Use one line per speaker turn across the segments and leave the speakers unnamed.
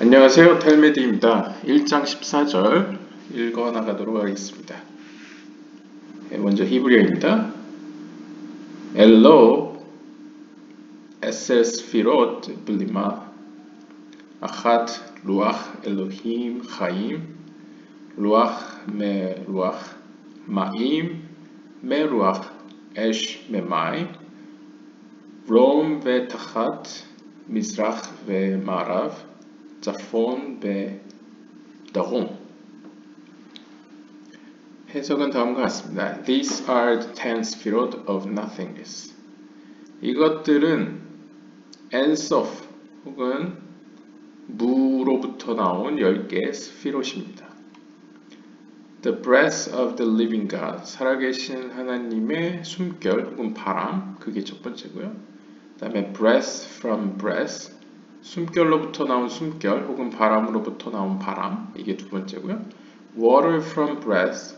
안녕하세요. 텔메디입니다. 1장 14절 읽어 나가도록 하겠습니다. 먼저 히브리어입니다. 엘로 에셀 스피롯 블리마 아핫 루ach אלוהים חיים רוח מרוח מים מרוח אש ממים רום ותחת מזרח ומערב צפון ודרום. 해석은 다음과 같습니다. These are the 10 스피롯 of nothingness. 이것들은 엔소프 혹은 무로부터 나온 10개의 스피롯입니다. The breath of the living God. 살아계신 하나님의 숨결 혹은 바람. 그게 첫 번째고요. 그 다음에 breath from breath. 숨결로부터 나온 숨결 혹은 바람으로부터 나온 바람, 이게 두 번째고요. Water from breath,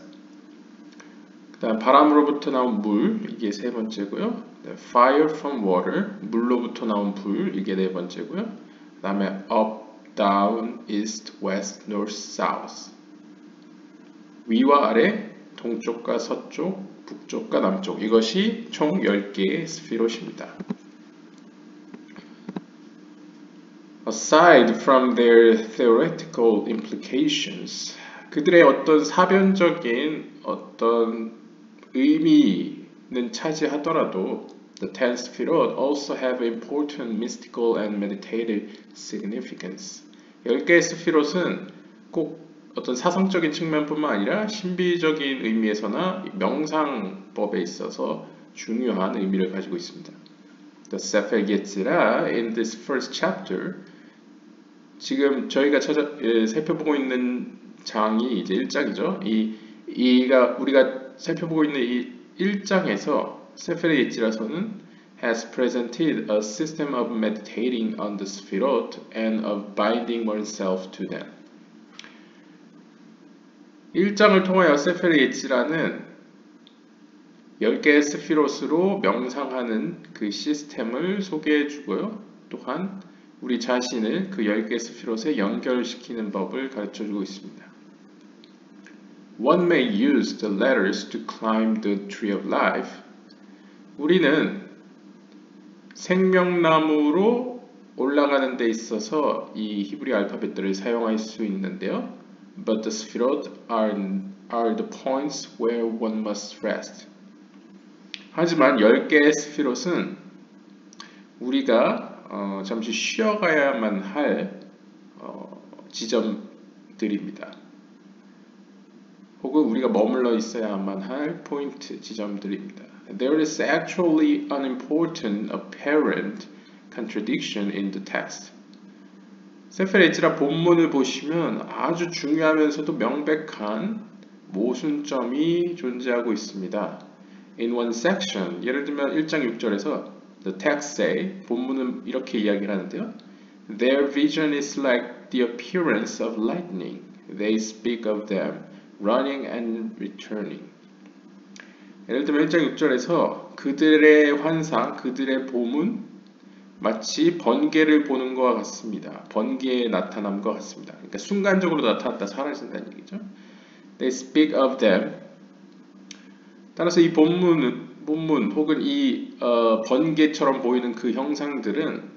그 다음 바람으로부터 나온 물, 이게 세 번째고요. Fire from water, 물로부터 나온 불, 이게 네 번째고요. 그 다음에 up, down, east, west, north, south, 위와 아래, 동쪽과 서쪽, 북쪽과 남쪽, 이것이 총 10개의 스피롯입니다. Aside from their theoretical implications, 그들의 어떤 사변적인 어떤 의미는 차지하더라도 the 10 스피롯 also have important mystical and meditative significance. 10개의 스피롯은 꼭 어떤 사상적인 측면뿐만 아니라 신비적인 의미에서나 명상법에 있어서 중요한 의미를 가지고 있습니다. The Sefer Yetzirah in this first chapter, 지금 저희가 살펴보고 있는 장이 이제 1장이죠. 우리가 살펴보고 있는 이 1장에서 세페르 예지라서는 has presented a system of meditating on the Sefirot and of binding oneself to them. 1장을 통하여 세페르 예지라는 10개의 스피롯으로 명상하는 그 시스템을 소개해 주고요. 또한 우리 자신을 그 10개의 스피롯에 연결시키는 법을 가르쳐 주고 있습니다. One may use the letters to climb the tree of life. 우리는 생명나무로 올라가는 데 있어서 이 히브리 알파벳들을 사용할 수 있는데요. But the Sefirot are the points where one must rest. 하지만 10개의 스피롯은 우리가 잠시 쉬어가야만 할 지점들입니다. 혹은 우리가 머물러 있어야만 할 포인트 지점들입니다. There is actually an important apparent contradiction in the text. 세페르 예지라 본문을 보시면 아주 중요하면서도 명백한 모순점이 존재하고 있습니다. In one section, 예를 들면 1장 6절에서 the text say, 본문은 이렇게 이야기를 하는데요. Their vision is like the appearance of lightning. They speak of them running and returning. 예를 들면 1장 6절에서 그들의 환상, 그들의 봄은 마치 번개를 보는 것과 같습니다. 번개의 나타남과 같습니다. 그러니까 순간적으로 나타났다 사라진다는 얘기죠. They speak of them. 따라서 이 본문 혹은 이 번개처럼 보이는 그 형상들은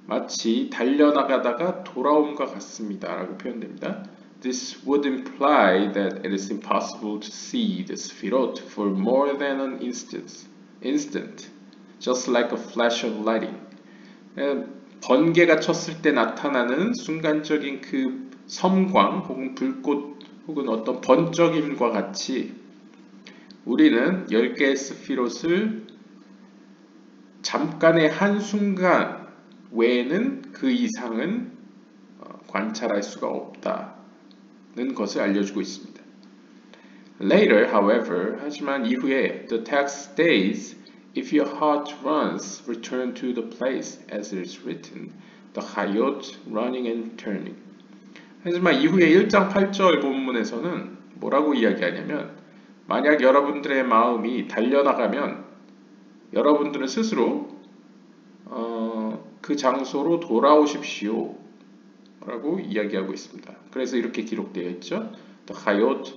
마치 달려나가다가 돌아옴과 같습니다 라고 표현됩니다. This would imply that it is impossible to see the Sefirot for more than an instant, just like a flash of lightning. 번개가 쳤을 때 나타나는 순간적인 그 섬광 혹은 불꽃 혹은 어떤 번쩍임과 같이 우리는 10개의 스피롯을 잠깐의 한순간 외에는 그 이상은 관찰할 수가 없다는 것을 알려주고 있습니다. Later, however, 하지만 이후에 the text states, if your heart runs, return to the place as it is written, the hayot running and turning. 하지만 이후에 1장 8절 본문에서는 뭐라고 이야기하냐면 만약 여러분들의 마음이 달려나가면 여러분들은 스스로 그 장소로 돌아오십시오 라고 이야기하고 있습니다. 그래서 이렇게 기록되어 있죠. The coyote,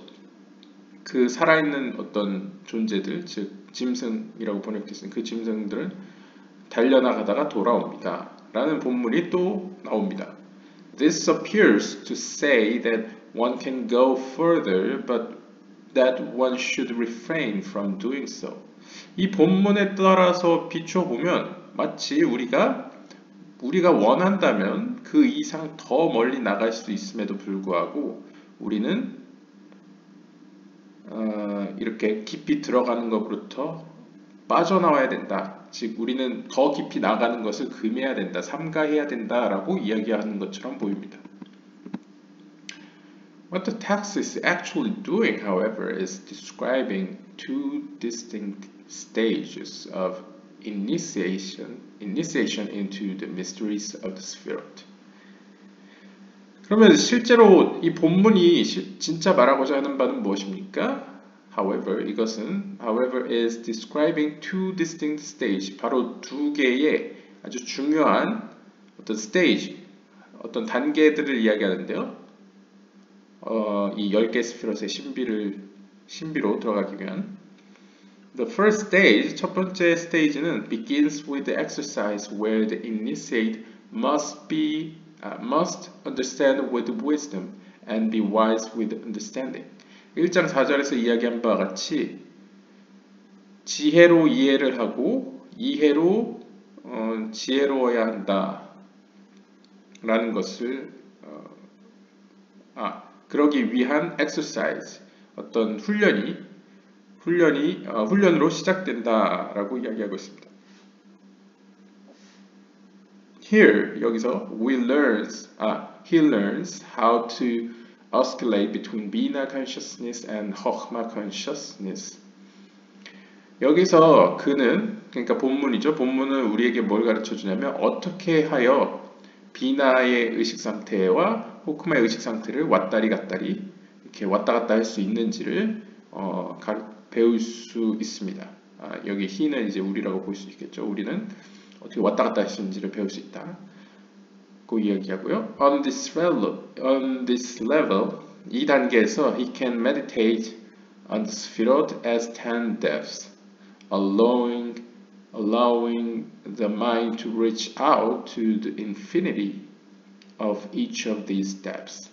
그 살아있는 어떤 존재들, 즉 짐승이라고 번역됐으니 그 짐승들은 달려나가다가 돌아옵니다. 라는 본문이 또 나옵니다. This appears to say that one can go further, but that one should refrain from doing so. 이 본문에 따라서 비춰보면 마치 우리가 원한다면 그 이상 더 멀리 나갈 수 있음에도 불구하고 우리는 이렇게 깊이 들어가는 것부터 빠져나와야 된다. 즉 우리는 더 깊이 나가는 것을 금해야 된다, 삼가해야 된다라고 이야기하는 것처럼 보입니다. What the text is actually doing, however, is describing two distinct stages of initiation into the mysteries of the Spirit. 그러면 실제로 이 본문이 진짜 말하고자 하는 바는 무엇입니까? However is describing two distinct stage, 바로 두 개의 아주 중요한 어떤 stage, 어떤 단계들을 이야기하는데요. 이 10개 스피롯의 신비로 들어가기 위한 The first stage, 첫 번째 스테이지는 begins with the exercise where the initiate must understand with wisdom and be wise with understanding. 1장 4절에서 이야기한 바와 같이 지혜로 이해를 하고 이해로 지혜로워야 한다 라는 것을 그러기 위한 exercise, 어떤 훈련으로 시작된다라고 이야기하고 있습니다. Here, 여기서 he learns how to oscillate between Bina consciousness and Chokhmah consciousness. 여기서 그는, 그러니까 본문이죠. 본문은 우리에게 뭘 가르쳐 주냐면 어떻게 하여 비나의 의식 상태와 호크마의 의식 상태를 왔다리 갔다리 이렇게 왔다 갔다 할 수 있는지를 배울 수 있습니다. 여기 he는 이제 우리라고 볼 수 있겠죠. 우리는 어떻게 왔다 갔다 할 수 있는지를 배울 수 있다. 그 이야기하고요. On this level, 이 단계에서 he can meditate on the Sfirot as 10 depths, allowing the mind to reach out to the infinity of each of these depths.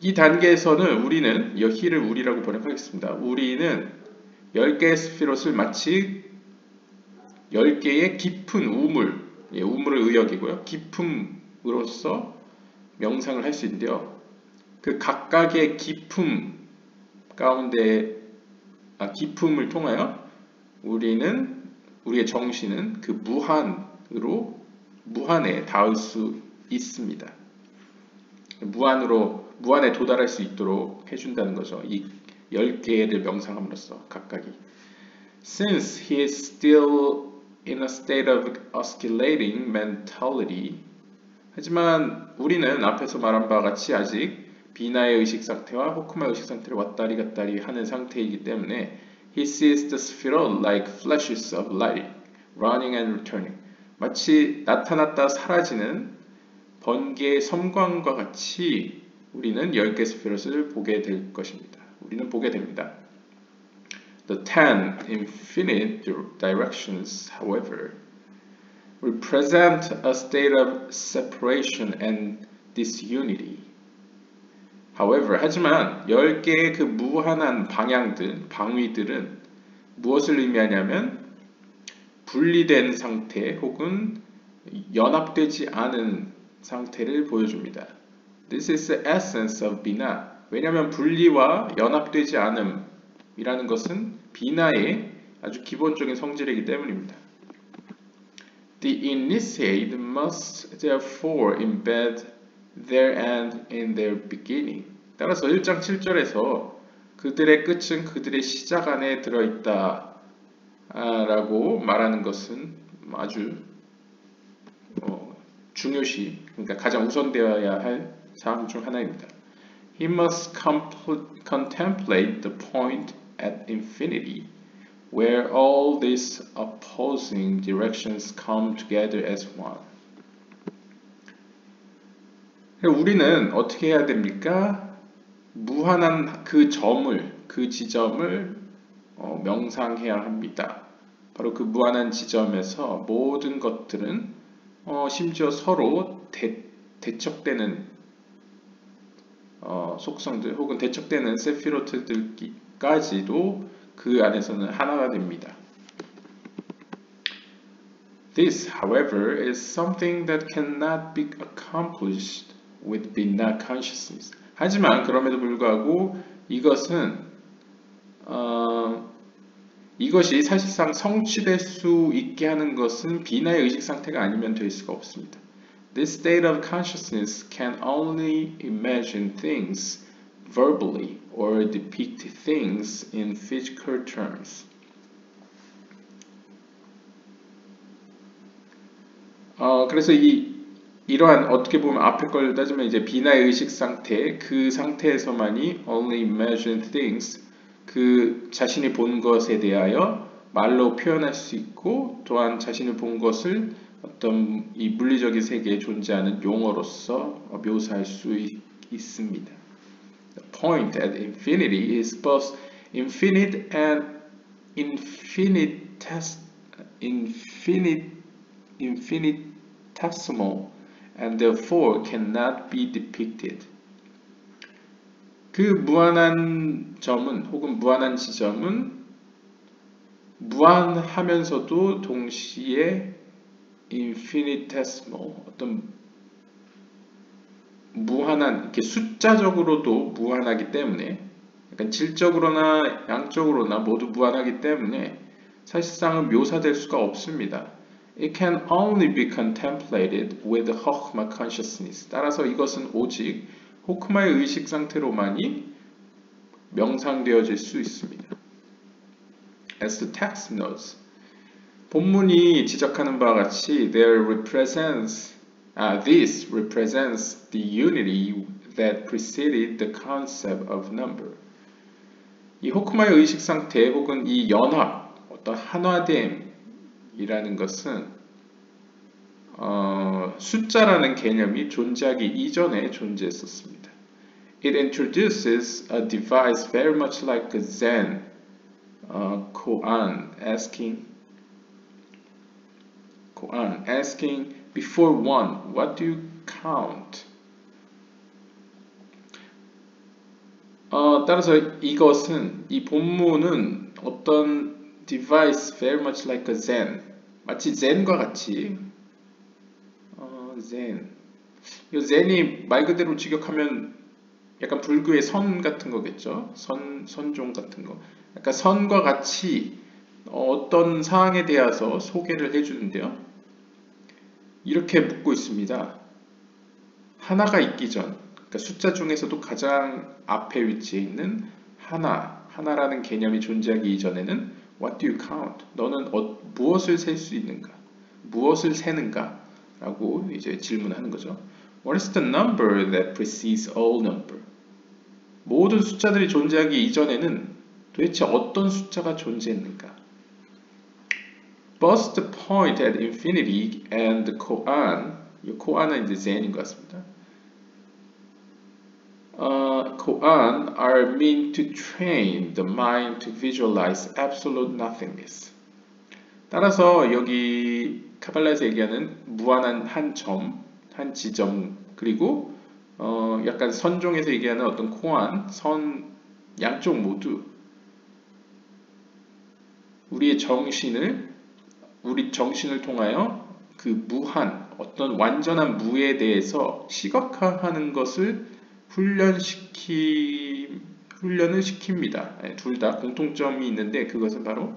이 단계에서는 우리는, 여기를 우리라고 번역하겠습니다. 우리는 10개의 스피롯을 마치 10개의 깊은 우물의 의역이고요. 깊음으로써 명상을 할 수 있는데요. 그 각각의 깊음 가운데, 깊음을 통하여 우리의 정신은 그 무한에 닿을 수 있습니다. 무한에 도달할 수 있도록 해준다는 거죠. 이 10개를 명상함으로써 각각이. Since he is still in a state of oscillating mentality, 하지만 우리는 앞에서 말한 바와 같이 아직 비나의 의식 상태와 호크마의 의식 상태를 왔다리 갔다리 하는 상태이기 때문에 he sees the Sfirot like flashes of light, running and returning. 마치 나타났다 사라지는 번개의 섬광과 같이 우리는 10개 스피롯을 보게 될 것입니다. 우리는 보게 됩니다. The 10 infinite directions, however, represent a state of separation and disunity. 하지만 10개의 그 무한한 방위들은 무엇을 의미하냐면 분리된 상태 혹은 연합되지 않은 상태를 보여줍니다. This is the essence of Bina. 왜냐하면 분리와 연합되지 않음이라는 것은 비나의 아주 기본적인 성질이기 때문입니다. The initiate must therefore embed their end in their beginning. 따라서 1장 7절에서 그들의 끝은 그들의 시작 안에 들어있다 라고 말하는 것은 아주 중요시, 그러니까 가장 우선되어야 할 사항 중 하나입니다. He must contemplate the point at infinity, where all these opposing directions come together as one. 우리는 어떻게 해야 됩니까? 무한한 그 점을, 그 지점을 명상해야 합니다. 바로 그 무한한 지점에서 모든 것들은 심지어 서로 대척되는 속성들 혹은 대척되는 세피로트들까지도 그 안에서는 하나가 됩니다. This, however, is something that cannot be accomplished with Binna consciousness. 하지만 그럼에도 불구하고 이것이 사실상 성취될 수 있게 하는 것은 비나의 의식 상태가 아니면 될 수가 없습니다. This state of consciousness can only imagine things verbally or depict things in physical terms. 그래서 이러한 어떻게 보면 앞에 걸 따지면 이제 비나의 의식 상태, 그 상태에서만이 only imagine things, 그 자신이 본 것에 대하여 말로 표현할 수 있고 또한 자신을 본 것을 어떤 이 물리적인 세계에 존재하는 용어로서 묘사할 수 있습니다. The point at infinity is both infinite and infinitesimal and therefore cannot be depicted. 그 무한한 점은 혹은 무한한 지점은 무한하면서도 동시에 infinitesimal 어떤 무한한 이렇게 숫자적으로도 무한하기 때문에 약간 질적으로나 양적으로나 모두 무한하기 때문에 사실상은 묘사될 수가 없습니다. It can only be contemplated with Hochma consciousness. 따라서 이것은 오직 호크마의 의식 상태로만이 명상되어질 수 있습니다. As the text notes, 본문이 지적하는 바와 같이 this represents the unity that preceded the concept of number. 이 호크마의 의식 상태 혹은 이 연합, 어떤 한화됨이라는 것은 숫자라는 개념이 존재하기 이전에 존재했었습니다. It introduces a device very much like a Zen koan asking before one, what do you count? 따라서 이 본문은 어떤 device very much like a Zen, 마치 젠과 같이 젠. 이 젠이 말 그대로 직역하면 약간 불교의 선 같은 거겠죠. 선종 같은 거. 약간 선과 같이 어떤 사항에 대해서 소개를 해주는데요. 이렇게 묻고 있습니다. 하나가 있기 전, 그러니까 숫자 중에서도 가장 앞에 위치해 있는 하나라는 개념이 존재하기 이전에는 What do you count? 너는 무엇을 셀 수 있는가? 무엇을 세는가? 라고 이제 질문하는 거죠. What is the number that precedes all number? 모든 숫자들이 존재하기 이전에는 도대체 어떤 숫자가 존재했는가? Both the point at infinity and the koan, 이 koan은 이제 젠인 것 같습니다. koan are meant to train the mind to visualize absolute nothingness. 따라서 여기 카발라에서 얘기하는 무한한 한 점, 한 지점, 그리고 약간 선종에서 얘기하는 어떤 코안, 선, 양쪽 모두 우리 정신을 통하여 그 무한, 어떤 완전한 무에 대해서 시각화하는 것을 훈련을 시킵니다. 둘 다 공통점이 있는데 그것은 바로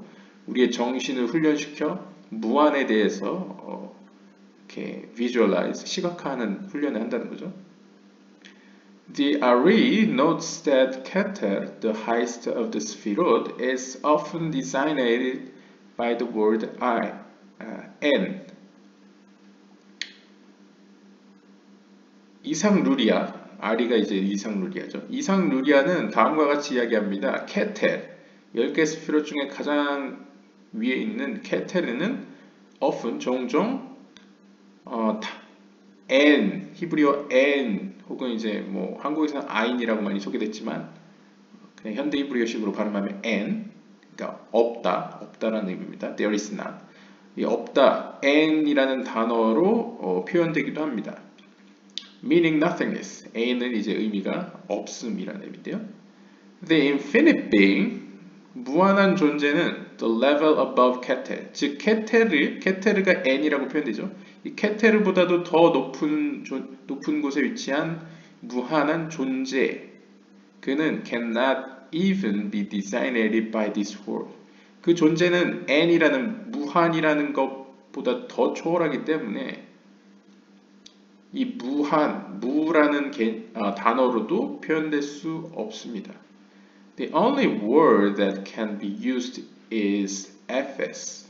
우리의 정신을 훈련시켜 무한에 대해서 이렇게 visualize, 시각화하는 훈련을 한다는 거죠. The Ari notes that Keter, the highest of the Sphirot, is often designated by the word N. 이상루리아, 아리가 이제 이상루리아죠. 이상루리아는 다음과 같이 이야기합니다. 케텔, 10개 스피롯 중에 가장 위에 있는 케텔은 often, 종종 N, 히브리어 N 혹은 이제 뭐 한국에서는 아인이라고 많이 소개됐지만 그냥 현대 히브리어식으로 발음하면 n, 그러니까 없다라는 의미입니다. There is none. 이 없다, n이라는 단어로 표현되기도 합니다. Meaning nothingness. n은 이제 의미가 없음이라는 의미인데요. The infinite being, 무한한 존재는 the level above keter, 즉 케테르가 n이라고 표현되죠. 이 케테르보다도 더 높은 곳에 위치한 무한한 존재, 그는 cannot even be designated by this world. 그 존재는 n이라는 무한이라는 것보다 더 초월하기 때문에 이 무라는 단어로도 표현될 수 없습니다. The only word that can be used is fs.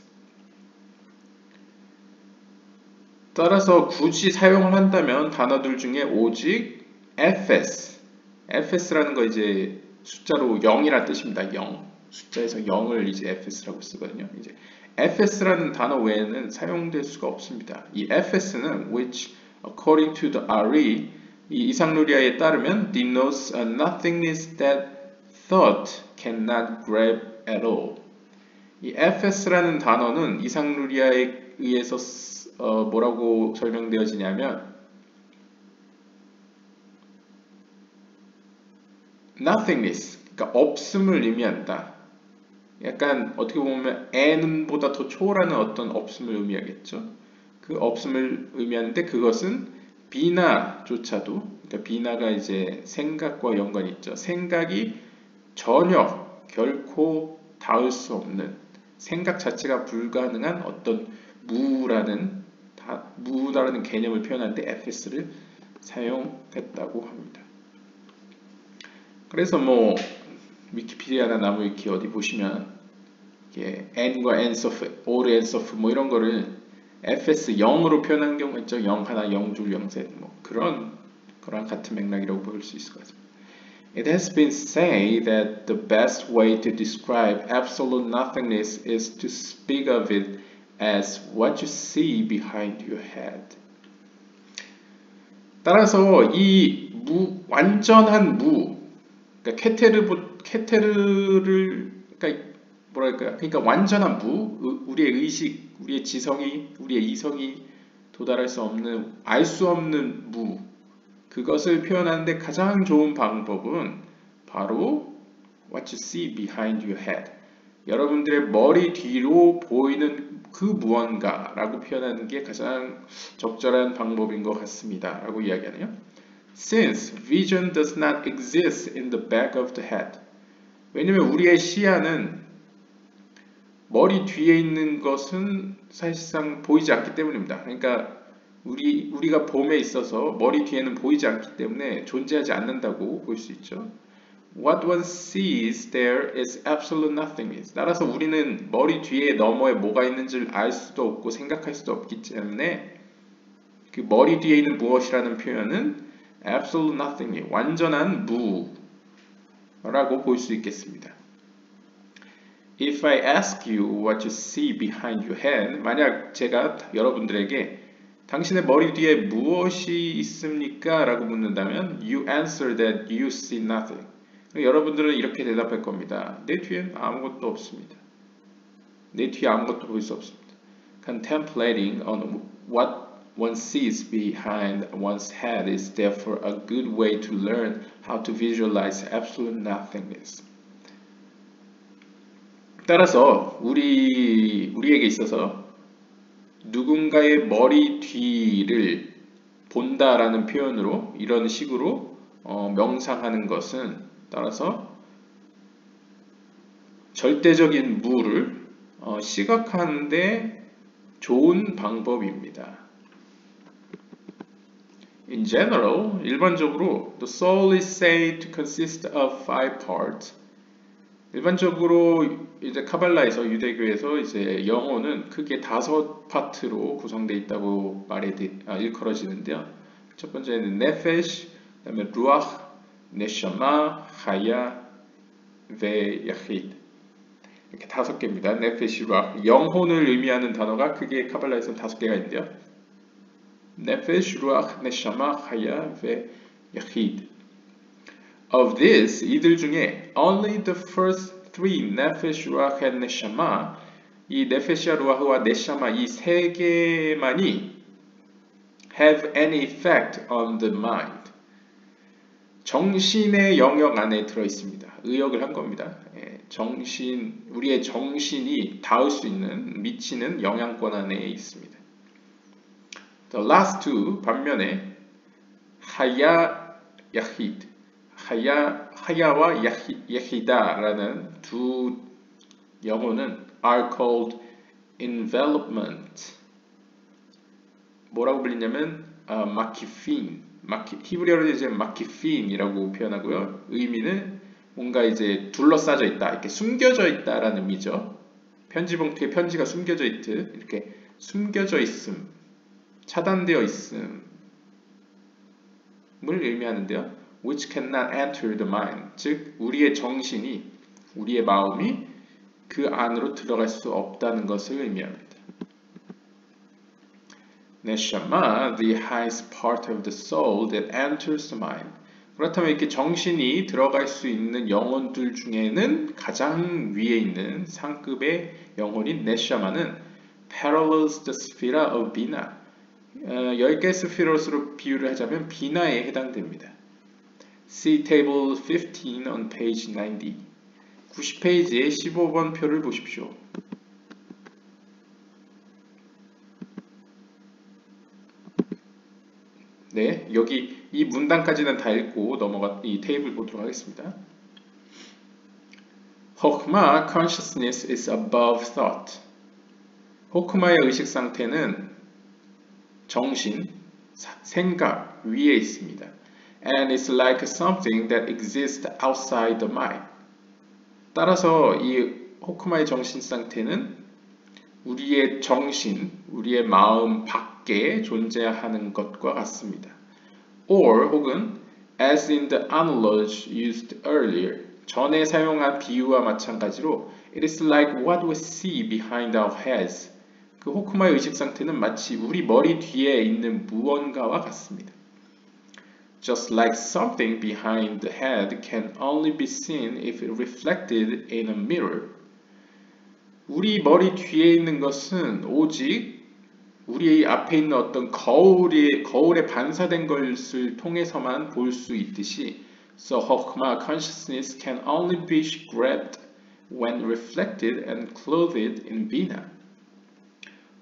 따라서 굳이 사용을 한다면 단어들 중에 오직 fs라는 거 이제 숫자로 0이라는 뜻입니다. 0. 숫자에서 0을 이제 fs라고 쓰거든요. 이제 fs라는 단어 외에는 사용될 수가 없습니다. 이 fs는 which according to the RE 이 이상루리아에 따르면 denotes a nothingness that thought cannot grab at all. 이 fs라는 단어는 이상루리아에 의해서 뭐라고 설명되어지냐면 nothingness, 그러니까 없음을 의미한다. 약간 어떻게 보면 n보다 더 초월하는 어떤 없음을 의미하겠죠. 그 없음을 의미하는데 그것은 비나조차도, 그러니까 비나가 이제 생각과 연관이 있죠. 생각이 전혀 결코 닿을 수 없는, 생각 자체가 불가능한 어떤 무라는 개념을 표현하는데 fs를 사용했다고 합니다. 그래서 뭐 위키피디아나 나무위키 어디 보시면 이게 n과 n서프, all n서프 뭐 이런 거를 fs 0으로 표현한 경우가 있죠. 0 하나, 0둘, 0셋 뭐 그런 거랑 같은 맥락이라고 볼 수 있을 것 같습니다. It has been said that the best way to describe absolute nothingness is to speak of it as what you see behind your head. 따라서 이 완전한 그러니까 케테르를 그러니까 완전한 우리의 의식, 우리의 지성이, 우리의 이성이 도달할 수 없는, 알 수 없는 그것을 표현하는데 가장 좋은 방법은 바로 what you see behind your head. 여러분들의 머리 뒤로 보이는 그 무언가라고 표현하는 게 가장 적절한 방법인 것 같습니다. 라고 이야기하네요. Since vision does not exist in the back of the head. 왜냐면 우리의 시야는 머리 뒤에 있는 것은 사실상 보이지 않기 때문입니다. 그러니까 우리가 봄에 있어서 머리 뒤에는 보이지 않기 때문에 존재하지 않는다고 볼 수 있죠. What one sees there is absolute nothingness. 따라서 우리는 머리 뒤에 너머에 뭐가 있는지를 알 수도 없고 생각할 수도 없기 때문에 그 머리 뒤에 있는 무엇이라는 표현은 absolute nothingness, 완전한 무라고 볼 수 있겠습니다. If I ask you what you see behind your head, 만약 제가 여러분들에게 당신의 머리 뒤에 무엇이 있습니까? 라고 묻는다면 You answer that you see nothing. 여러분들은 이렇게 대답할 겁니다. 내 뒤엔 아무것도 없습니다. 내 뒤에 아무것도 볼 수 없습니다. Contemplating on what one sees behind one's head is therefore a good way to learn how to visualize absolute nothingness. 따라서 우리에게 있어서 누군가의 머리 뒤를 본다라는 표현으로 이런 식으로 명상하는 것은 따라서 절대적인 무를 시각하는데 좋은 방법입니다. In general, 일반적으로 the soul is said to consist of 5 parts. 일반적으로 이제 카발라에서 유대교에서 이제 영혼은 크게 5 파트로 구성되어 있다고 일컬어지는데요. 첫 번째는 네페시, 그다음에 루아흐, 네샤마, 하야, 베 야히드. 이렇게 5개입니다. 네페시, 루아흐. 영혼을 의미하는 단어가 크게 카발라에서는 5개가 있는데요. 네페시, 루아흐, 네샤마, 하야, 베 yahid. Of this, 이들 중에 only the first three, nefesh, ruach, and neshama, 이 네페시아, 루아흐와 네샤마 이 세 개만이 have any effect on the mind. 정신의 영역 안에 들어 있습니다. 의역을 한 겁니다. 정신, 우리의 정신이 닿을 수 있는, 미치는 영향권 안에 있습니다. The last two, 반면에 하야, 야히드, 하야와 야히다라는 두 영혼은 are called envelopment. 뭐라고 불리냐면 마키핀, 히브리어로 이제 마키핀이라고 표현하고요. 의미는 뭔가 이제 둘러싸져 있다, 이렇게 숨겨져 있다라는 의미죠. 편지 봉투에 편지가 숨겨져 있듯 이렇게 숨겨져 있음, 차단되어 있음을 의미하는데요. Which cannot enter the mind, 즉 우리의 정신이, 우리의 마음이 그 안으로 들어갈 수 없다는 것을 의미합니다. Neshama, the highest part of the soul that enters the mind. 그렇다면 이렇게 정신이 들어갈 수 있는 영혼들 중에는 가장 위에 있는 상급의 영혼인 네샤마는 parallels the sphere of Bina. 10개 스피롯으로 비유를 하자면 비나에 해당됩니다. See table 15 on page 90. 90페이지에 15번 표를 보십시오. 네, 여기 이 문단까지는 다 읽고 이 테이블 보도록 하겠습니다. 호크마 consciousness is above thought. 호크마의 의식 상태는 정신, 생각 위에 있습니다. And it's like something that exists outside the mind. 따라서 이 호크마의 정신 상태는 우리의 정신, 우리의 마음 밖에 존재하는 것과 같습니다. Or 혹은 as in the analogy used earlier, 전에 사용한 비유와 마찬가지로 it is like what we see behind our heads. 그 호크마의 의식 상태는 마치 우리 머리 뒤에 있는 무언가와 같습니다. Just like something behind the head can only be seen if reflected in a mirror. 우리 머리 뒤에 있는 것은 오직 우리 앞에 있는 어떤 거울에 반사된 것을 통해서만 볼 수 있듯이 So Hokhma consciousness can only be grabbed when reflected and clothed in Bina.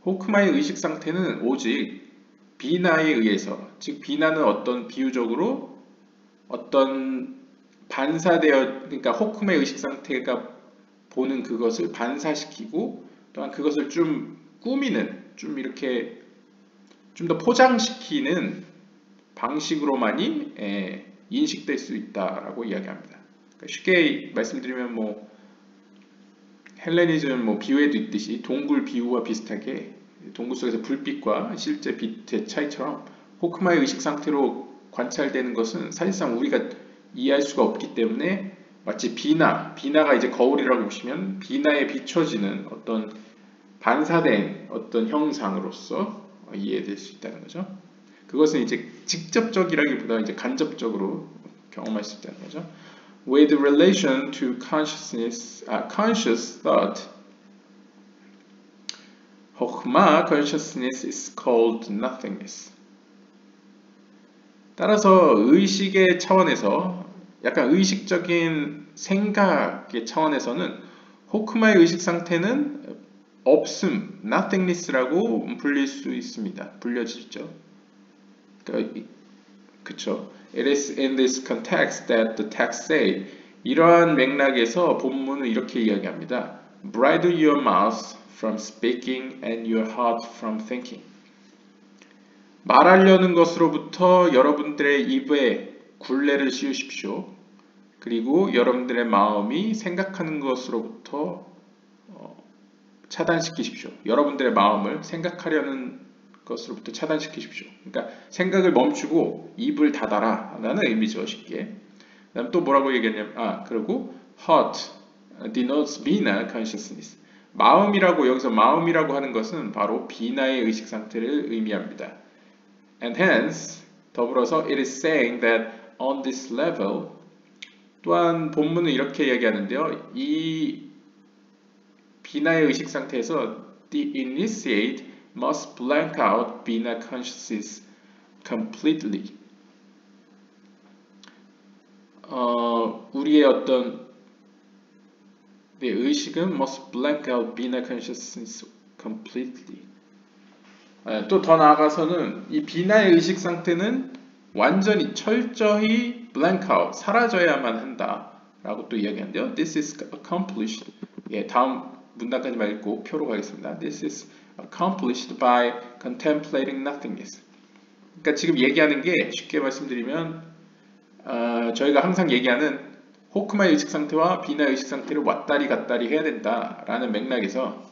호크마의 의식 상태는 오직 비나에 의해서, 즉 비나는 어떤 비유적으로 어떤 그러니까 호크마의 의식 상태가 보는 그것을 반사시키고 또한 그것을 좀 꾸미는, 좀 이렇게 좀 더 포장시키는 방식으로만이 인식될 수 있다라고 이야기합니다. 그러니까 쉽게 말씀드리면 헬레니즘 비유에도 있듯이 동굴 비유와 비슷하게 동굴 속에서 불빛과 실제 빛의 차이처럼 호크마의 의식 상태로 관찰되는 것은 사실상 우리가 이해할 수가 없기 때문에 마치 비나가 이제 거울이라고 보시면 비나에 비춰지는 어떤 반사된 어떤 형상으로서 이해될 수 있다는 거죠. 그것은 이제 직접적이라기보다 이제 간접적으로 경험할 수 있다는 거죠. With relation to conscious thought, 호크마 consciousness is called nothingness. 따라서 의식의 차원에서 약간 의식적인 생각의 차원에서는 호크마의 의식 상태는 없음, nothingness라고 불릴 수 있습니다. 불려지죠. 그쵸? It is in this context that the text say, 이러한 맥락에서 본문은 이렇게 이야기합니다. Bridle your mouth from speaking and your heart from thinking. 말하려는 것으로부터 여러분들의 입에 굴레를 씌우십시오. 그리고 여러분들의 마음이 생각하는 것으로부터 차단시키십시오. 여러분들의 마음을 생각하려는 것으로부터 차단시키십시오. 그러니까 생각을 멈추고 입을 닫아라 라는 의미죠. 쉽게. 그다음 또 뭐라고 얘기했냐면 그리고 heart denotes Bina consciousness. 여기서 마음이라고 하는 것은 바로 비나의 의식 상태를 의미합니다. And hence 더불어서 it is saying that on this level 또한 본문은 이렇게 얘기하는데요. 이 비나의 의식 상태에서 the initiate must blank out 비나 consciousness completely. 우리의 어떤 의식은 must blank out 비나 consciousness completely. 또 더 나아가서는 이 비나의 의식 상태는 완전히 철저히 blank out, 사라져야만 한다라고 또 이야기하는데요. This is accomplished. 예, 다음 문단까지 읽고 표로 가겠습니다. This is accomplished by contemplating nothingness. 그러니까 지금 얘기하는 게 쉽게 말씀드리면 저희가 항상 얘기하는 호크마의 의식 상태와 비나의 의식 상태를 왔다리 갔다리 해야 된다라는 맥락에서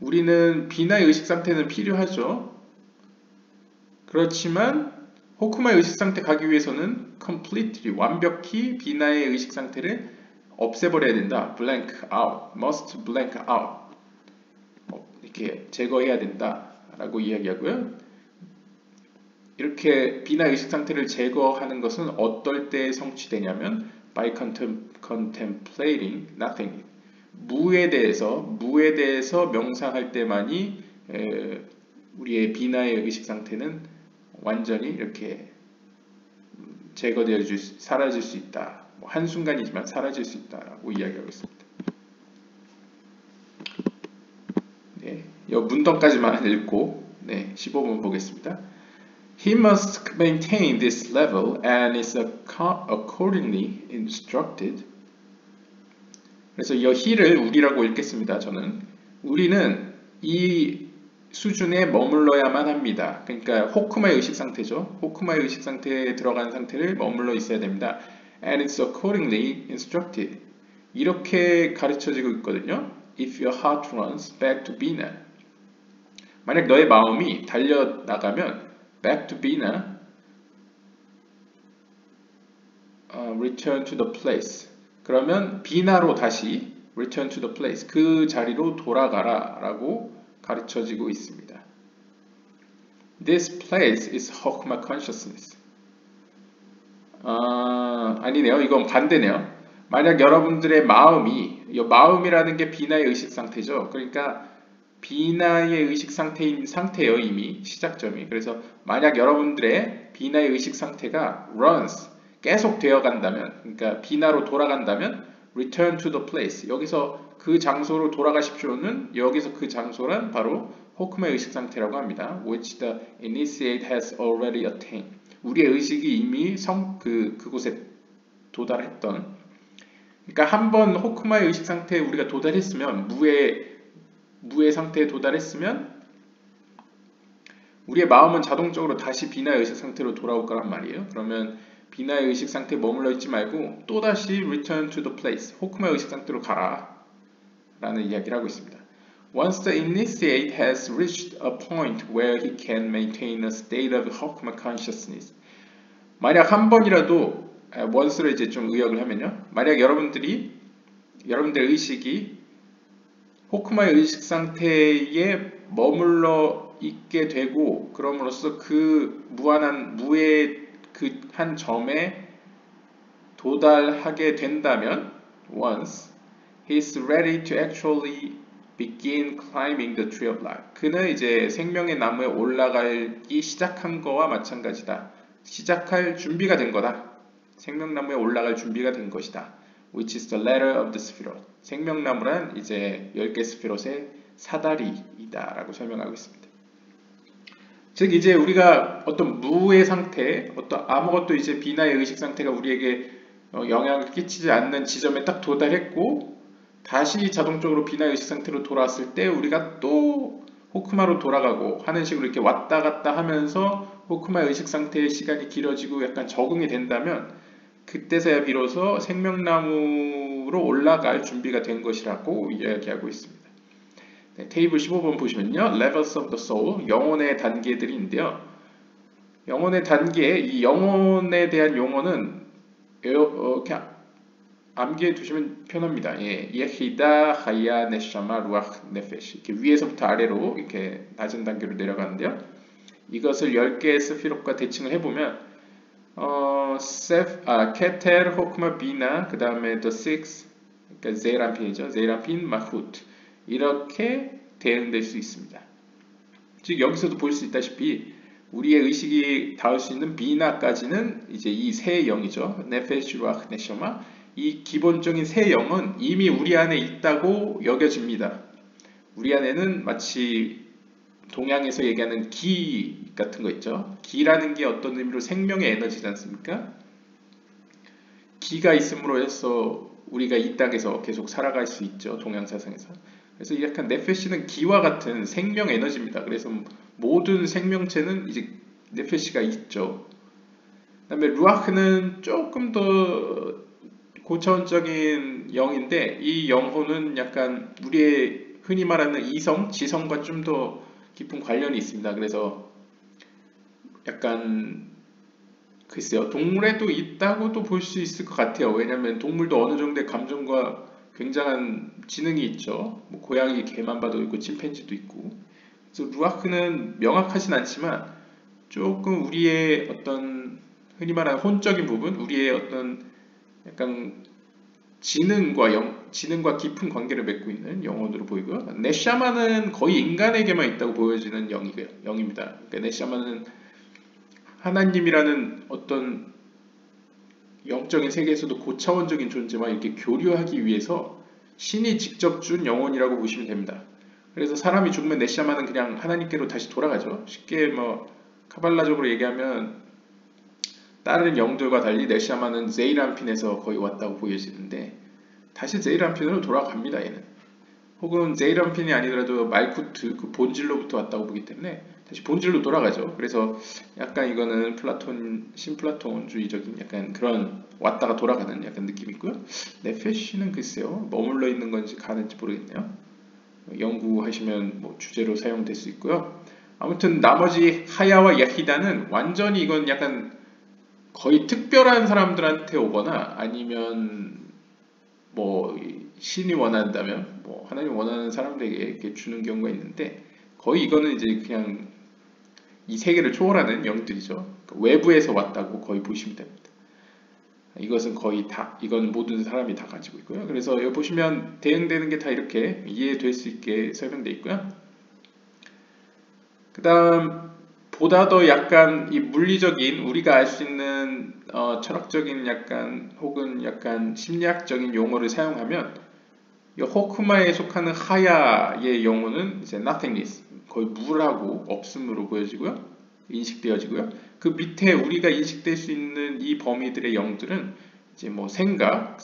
우리는 비나의 의식 상태는 필요하죠. 그렇지만 호크마의 의식 상태 가기 위해서는 completely, 완벽히 비나의 의식 상태를 없애버려야 된다. blank out, must blank out. 이렇게 제거해야 된다라고 이야기하고요. 이렇게 비나 의식 상태를 제거하는 것은 어떨 때 성취되냐면 by contemplating nothing. 무에 대해서 명상할 때만이 우리의 비나의 의식 상태는 완전히 이렇게 제거되어 사라질 수 있다. 한순간이지만 사라질 수 있다라고 이야기하고 있습니다. 네, 이 문단까지만 읽고 15번 보겠습니다. He must maintain this level and is accordingly instructed. 그래서 이 he를 우리라고 읽겠습니다. 저는 우리는 이 수준에 머물러야만 합니다. 그러니까 호크마의 의식 상태죠. 호크마의 의식 상태에 들어간 상태를 머물러 있어야 됩니다. And it's accordingly instructed. 이렇게 가르쳐지고 있거든요. If your heart runs back to Bina. 만약 너의 마음이 달려나가면 back to Bina, return to the place. 그러면 비나로 다시 return to the place, 그 자리로 돌아가라 라고 가르쳐지고 있습니다. This place is Hokma consciousness. 아니네요. 이건 반대네요. 만약 여러분들의 마음이라는 게 비나의 의식 상태죠. 그러니까 비나의 의식 상태예요. 이미 시작점이. 그래서 만약 여러분들의 비나의 의식 상태가 runs, 계속 되어 간다면, 그러니까 비나로 돌아간다면 return to the place, 여기서 그 장소로 돌아가십시오는 여기서 그 장소란 바로 호크마의 의식 상태라고 합니다. which the initiate has already attained. 우리의 의식이 이미 그곳에 도달했던, 그러니까 한번 호크마의 의식 상태에 우리가 도달했으면, 무의 상태에 도달했으면 우리의 마음은 자동적으로 다시 비나의 의식 상태로 돌아올 거란 말이에요. 그러면 비나의 의식 상태에 머물러 있지 말고 또다시 return to the place, 호크마의 의식 상태로 가라 라는 이야기를 하고 있습니다. Once the initiate has reached a point where he can maintain a state of Hokma consciousness. 만약 한 번이라도, once로 이제 좀 의역을 하면요. 만약 여러분들의 의식이 호크마의 의식 상태에 머물러 있게 되고, 그럼으로써 그 무한한 무의 그 한 점에 도달하게 된다면, once he is ready to actually begin climbing the tree of life. 그는 이제 생명의 나무에 올라가기 시작한 거와 마찬가지다. 시작할 준비가 된 거다. 생명나무에 올라갈 준비가 된 것이다. Which is the ladder of the Sephirot. 생명나무란 이제 10개 스피롯의 사다리이다 라고 설명하고 있습니다. 즉 이제 우리가 어떤 무의 상태, 어떤 아무것도 이제 비나의 의식 상태가 우리에게 영향을 끼치지 않는 지점에 딱 도달했고, 다시 자동적으로 비나의 의식 상태로 돌아왔을 때 우리가 또 호크마로 돌아가고 하는 식으로 이렇게 왔다 갔다 하면서 호크마의 의식 상태의 시간이 길어지고 약간 적응이 된다면, 그때서야 비로소 생명나무로 올라갈 준비가 된 것이라고 이야기하고 있습니다. 네, 테이블 15번 보시면요. Levels of the soul, 영혼의 단계들인데요. 영혼의 단계, 이 영혼에 대한 용어는 그냥 암기해 두시면 편합니다. 예히다, 하야, 네샤마, 루ach, 네페시. 이렇게 위에서부터 아래로 이렇게 낮은 단계로 내려가는데요. 이것을 10개의 스피롯과 대칭을 해보면 케텔, 호크마, 비나, 그 다음에 the six, 그러니까 제이란핀이죠. 제이란핀, 마훗 이렇게 대응될 수 있습니다. 즉 여기서도 볼 수 있다시피 우리의 의식이 닿을 수 있는 비나까지는 이제 이 세 영이죠. 네페시, 루아흐, 네셔마. 이 기본적인 세 영은 이미 우리 안에 있다고 여겨집니다. 우리 안에는 마치 동양에서 얘기하는 기 같은 거 있죠. 기라는 게 어떤 의미로 생명의 에너지지 않습니까? 기가 있음으로 해서 우리가 이 땅에서 계속 살아갈 수 있죠. 동양 사상에서. 그래서 약간 네페시는 기와 같은 생명 에너지입니다. 그래서 모든 생명체는 이제 네페시가 있죠. 그다음에 루아흐는 조금 더 고차원적인 영인데 이 영혼은 약간 우리의 흔히 말하는 이성, 지성과 좀 더 깊은 관련이 있습니다. 그래서 약간 글쎄요, 동물에도 있다고도 볼 수 있을 것 같아요. 왜냐하면 동물도 어느 정도의 감정과 굉장한 지능이 있죠. 뭐 고양이, 개만 봐도 있고 침팬지도 있고. 그래서 루아크는 명확하진 않지만 조금 우리의 어떤 흔히 말하는 혼적인 부분, 우리의 어떤 약간 지능과 깊은 관계를 맺고 있는 영혼으로 보이고요. 네샤마는 거의 인간에게만 있다고 보여지는 영입니다. 그러니까 네샤마는 하나님이라는 어떤 영적인 세계에서도 고차원적인 존재와 이렇게 교류하기 위해서 신이 직접 준 영혼이라고 보시면 됩니다. 그래서 사람이 죽으면 네샤마는 그냥 하나님께로 다시 돌아가죠. 쉽게 뭐 카발라적으로 얘기하면 다른 영들과 달리 네샤마는 제이란핀에서 거의 왔다고 보여지는데 다시 제이란핀으로 돌아갑니다. 얘는. 혹은 제이란핀이 아니더라도 말쿠트 그 본질로부터 왔다고 보기 때문에 다시 본질로 돌아가죠. 그래서 약간 이거는 신플라톤주의적인 약간 그런 왔다가 돌아가는 약간 느낌이 있고요. 네페시는 글쎄요, 머물러 있는 건지 가는지 모르겠네요. 연구하시면 뭐 주제로 사용될 수 있고요. 아무튼 나머지 하야와 야히다는 완전히 이건 약간 거의 특별한 사람들한테 오거나 아니면 뭐 신이 원한다면 뭐 하나님 원하는 사람들에게 이렇게 주는 경우가 있는데 거의 이거는 이제 그냥 이 세계를 초월하는 영들이죠. 그러니까 외부에서 왔다고 거의 보시면 됩니다. 이것은 거의 다, 이건 모든 사람이 다 가지고 있고요. 그래서 여기 보시면 대응되는 게 다 이렇게 이해될 수 있게 설명되어 있고요. 그 다음 보다 더 약간 이 물리적인 우리가 알 수 있는 철학적인 약간 혹은 약간 심리학적인 용어를 사용하면 이 호크마에 속하는 하야의 영어는 이제 nothingness, 거의 무라고 없음으로 보여지고요. 인식되어지고요. 그 밑에 우리가 인식될 수 있는 이 범위들의 영들은 이제 뭐 생각과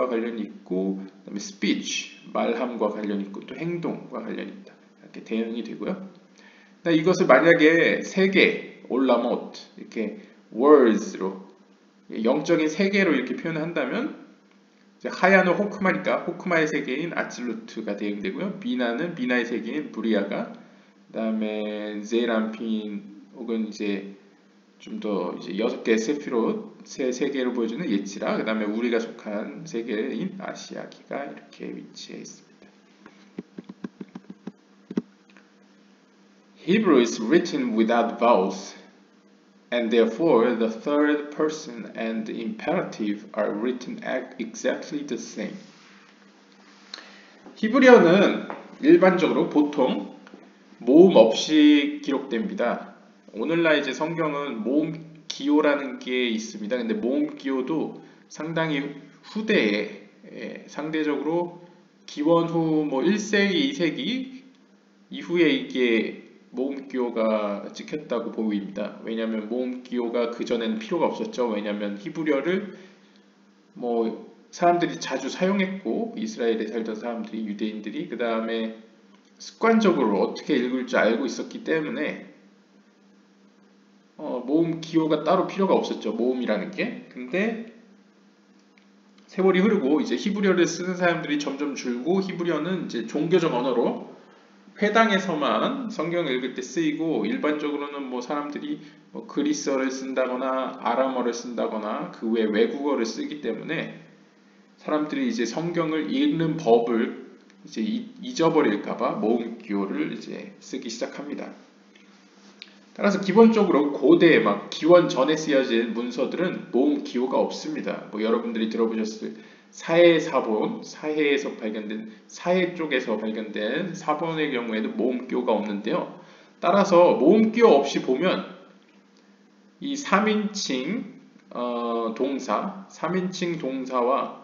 관련이 있고, 그다음에 speech, 말함과 관련이 있고, 또 행동과 관련이 있다. 이렇게 대응이 되고요. 이것을 만약에 세계, 올라못, 이렇게 words로 영적인 세계로 이렇게 표현을 한다면 하야는 호크마니까 호크마의 세계인 아칠루트가 대응되고요. 비나는 비나의 세계인 부리아가, 그 다음에 제란핀 혹은 이제 좀 더 이제 6개의 세피롯 세 세계를 보여주는 예치라, 그 다음에 우리가 속한 세계인 아시아기가 이렇게 위치해 있습니다. Hebrew is written without vowels, and therefore the third person and the imperative are written exactly the same. 히브리어는 일반적으로 보통 모음 없이 기록됩니다. 오늘날 이제 성경은 모음 기호라는 게 있습니다. 근데 모음 기호도 상당히 후대에 상대적으로 기원 후 뭐 1세기, 2세기 이후에 이게 모음 기호가 찍혔다고 보입니다. 왜냐하면 모음 기호가 그전에는 필요가 없었죠. 왜냐하면 히브리어를 뭐 사람들이 자주 사용했고, 이스라엘에 살던 사람들이, 유대인들이, 그 다음에 습관적으로 어떻게 읽을 줄 알고 있었기 때문에 모음 기호가 따로 필요가 없었죠. 모음이라는 게. 근데 세월이 흐르고 이제 히브리어를 쓰는 사람들이 점점 줄고, 히브리어는 이제 종교적 언어로 회당에서만 성경을 읽을 때 쓰이고, 일반적으로는 뭐 사람들이 뭐 그리스어를 쓴다거나 아람어를 쓴다거나 그 외 외국어를 쓰기 때문에 사람들이 이제 성경을 읽는 법을 이제 잊어버릴까봐 모음 기호를 이제 쓰기 시작합니다. 따라서 기본적으로 고대 막 기원 전에 쓰여진 문서들은 모음 기호가 없습니다. 뭐 여러분들이 들어보셨을 사해사본, 사해에서 발견된 사해 쪽에서 발견된 사본의 경우에도 모음 기호가 없는데요. 따라서 모음 기호 없이 보면 이 3인칭 동사, 3인칭 동사와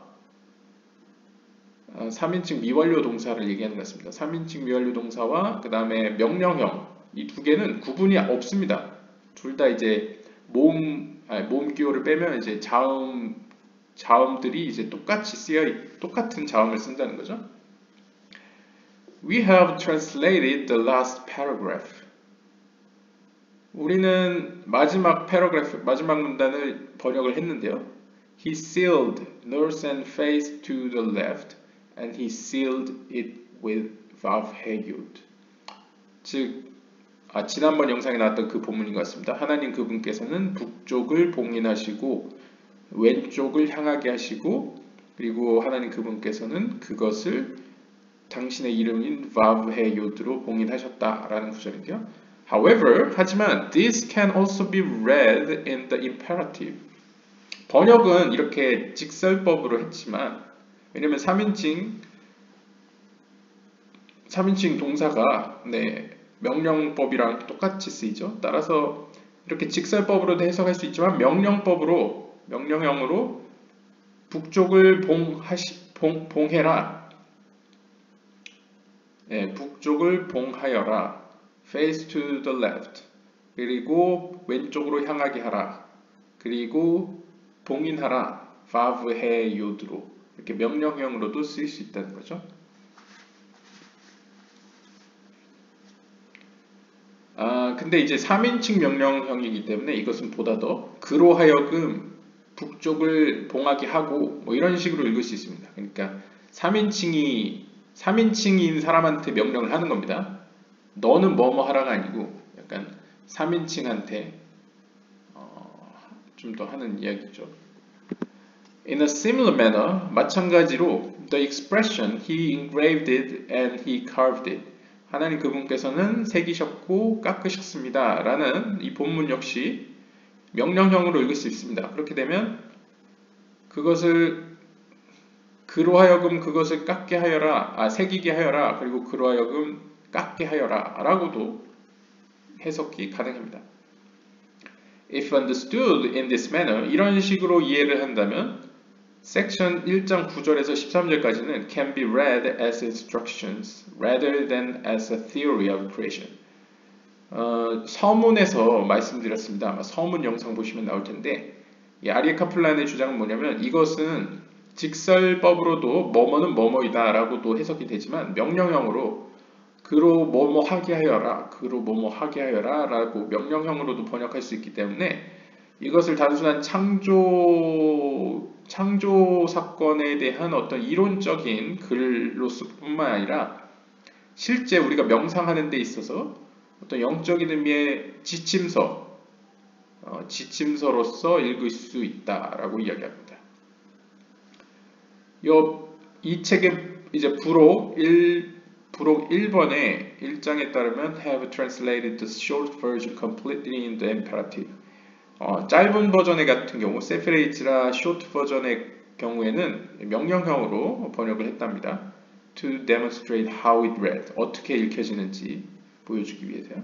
3인칭 미완료 동사를 얘기하는 것 같습니다. 3인칭 미완료 동사와 그 다음에 명령형 이 두 개는 구분이 없습니다. 둘 다 이제 모음 기호를 빼면 이제 자음들이 이제 똑같은 자음을 쓴다는 거죠. We have translated the last paragraph. 우리는 마지막 문단을 번역을 했는데요. He sealed north and face to the left, and he sealed it with vav heyud. 즉, 지난번 영상에 나왔던 그 본문인 것 같습니다. 하나님 그분께서는 북쪽을 봉인하시고 왼쪽을 향하게 하시고 그리고 하나님 그분께서는 그것을 당신의 이름인 vav heyud로 봉인하셨다라는 구절인데요. However, 하지만 this can also be read in the imperative. 번역은 이렇게 직설법으로 했지만 왜냐면 3인칭 동사가 명령법이랑 똑같이 쓰이죠. 따라서 이렇게 직설법으로도 해석할 수 있지만 명령형으로 북쪽을 봉해라. 북쪽을 봉하여라. Face to the left. 그리고 왼쪽으로 향하게 하라. 그리고 봉인하라. vav heyud로 이렇게 명령형으로도 쓰일 수 있다는 거죠. 근데 이제 3인칭 명령형이기 때문에 이것은 보다 더 그로 하여금 북쪽을 봉하게 하고 뭐 이런 식으로 읽을 수 있습니다. 그러니까 3인칭인 사람한테 명령을 하는 겁니다. 너는 뭐뭐 하라가 아니고 약간 3인칭한테 좀 더 하는 이야기죠. In a similar manner, 마찬가지로 the expression he engraved it and he carved it. 하나님 그분께서는 새기셨고 깎으셨습니다. 라는 이 본문 역시 명령형으로 읽을 수 있습니다. 그렇게 되면 그것을 그로 하여금 그것을 깎게 하여라, 새기게 하여라, 그리고 그로 하여금 깎게 하여라 라고도 해석이 가능합니다. If understood in this manner, 이런 식으로 이해를 한다면 섹션 1장 9절에서 13절까지는 can be read as instructions rather than as a theory of creation. 서문에서 말씀드렸습니다. 아마 서문 영상 보시면 나올 텐데 이 아리에 카플란의 주장은 뭐냐면 이것은 직설법으로도 뭐뭐는 뭐뭐이다 라고도 해석이 되지만 명령형으로 그로 뭐뭐 하게 하여라, 그로 뭐뭐 하게 하여라 라고 명령형으로도 번역할 수 있기 때문에 이것을 단순한 창조 사건에 대한 어떤 이론적인 글로뿐만 아니라 실제 우리가 명상하는 데 있어서 어떤 영적인 의미의 지침서로서 읽을 수 있다라고 이야기합니다. 이 책의 이제 부록 1번의 1장에 따르면 have translated the short version completely in the imperative. 짧은 버전의 같은 경우 세페레이츠라 쇼트 버전의 경우에는 명령형으로 번역을 했답니다. To demonstrate how it read. 어떻게 읽혀지는지 보여주기 위해서요.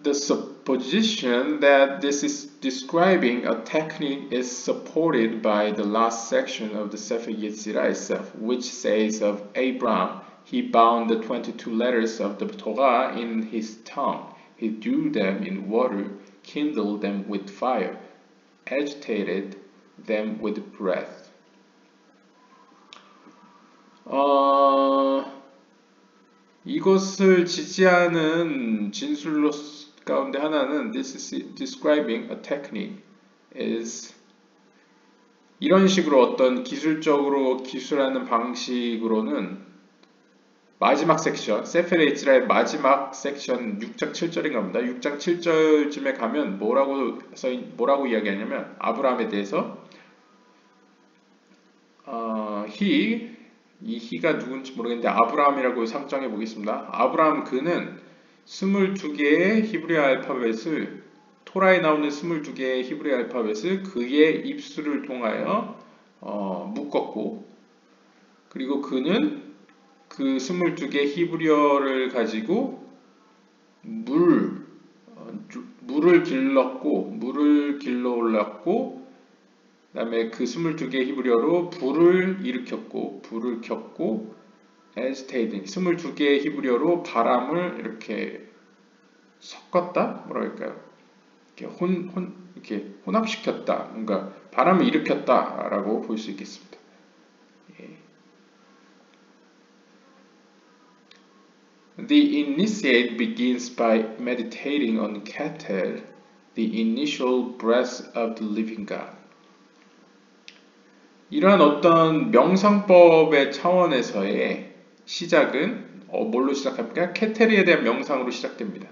The supposition that this is describing a technique is supported by the last section of the Sefer Yetzirah itself, which says of Abraham, he bound the 22 letters of the Torah in his tongue. He threw them in water, kindled them with fire, agitated them with breath. 이것을 지지하는 진술 가운데 하나는 This is describing a technique is 이런 식으로 어떤 기술적으로 기술하는 방식으로는 마지막 섹션, 세페르 에즈라의 마지막 섹션 6장 7절인가 봅니다. 6장 7절쯤에 가면 뭐라고 이야기하냐면 아브라함에 대해서 이 he가 누군지 모르겠는데 아브라함이라고 상정해 보겠습니다. 아브라함 그는 22개의 히브리 알파벳을 토라에 나오는 22개의 히브리 알파벳을 그의 입술을 통하여 묶었고 그리고 그는 그 22개 히브리어를 가지고 물을 길러 올랐고 그 다음에 그 22개 히브리어로 불을 켰고 agitating 22개의 히브리어로 바람을 이렇게 섞었다? 뭐라 할까요? 이렇게 혼합시켰다. 뭔가 바람을 일으켰다라고 볼 수 있겠습니다. 예. The initiate begins by meditating on Keter, the initial breath of the living God. 이러한 어떤 명상법의 차원에서의 시작은 뭘로 시작합니까? 케테르에 대한 명상으로 시작됩니다.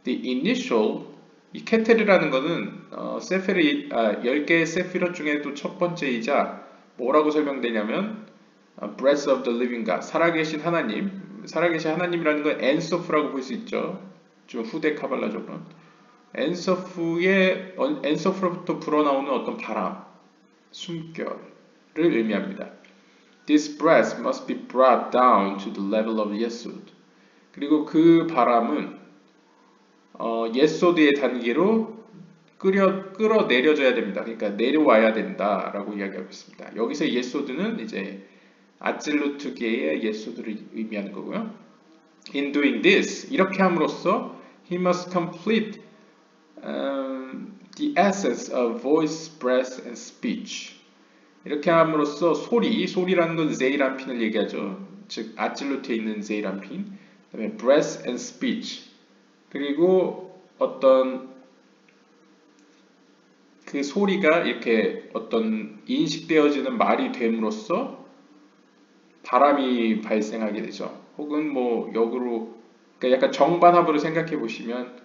The initial, 이 케테르라는 것은 10개의 세피롯 중에 또 첫 번째이자 뭐라고 설명되냐면 breath of the living God, 살아계신 하나님이라는 건 엔소프라고 볼 수 있죠. 좀 후대 카발라적으로 엔소프로부터 불어나오는 어떤 바람, 숨결을 의미합니다. This breath must be brought down to the level of Yesod. 그리고 그 바람은 예소드의 단계로 끌어내려져야 됩니다. 그러니까 내려와야 된다라고 이야기하고 있습니다. 여기서 예소드는 이제 아찔루트계의 예소드를 의미하는 거고요. In doing this, 이렇게 함으로써 he must complete the essence of voice, breath, and speech. 이렇게 함으로써 소리라는 건 제이란핀을 얘기하죠. 즉 아찔루트에 있는 제이란핀. 그다음에 breath and speech. 그리고 어떤 그 소리가 이렇게 어떤 인식되어지는 말이 됨으로써 바람이 발생하게 되죠. 혹은 뭐 역으로 그러니까 약간 정반합으로 생각해 보시면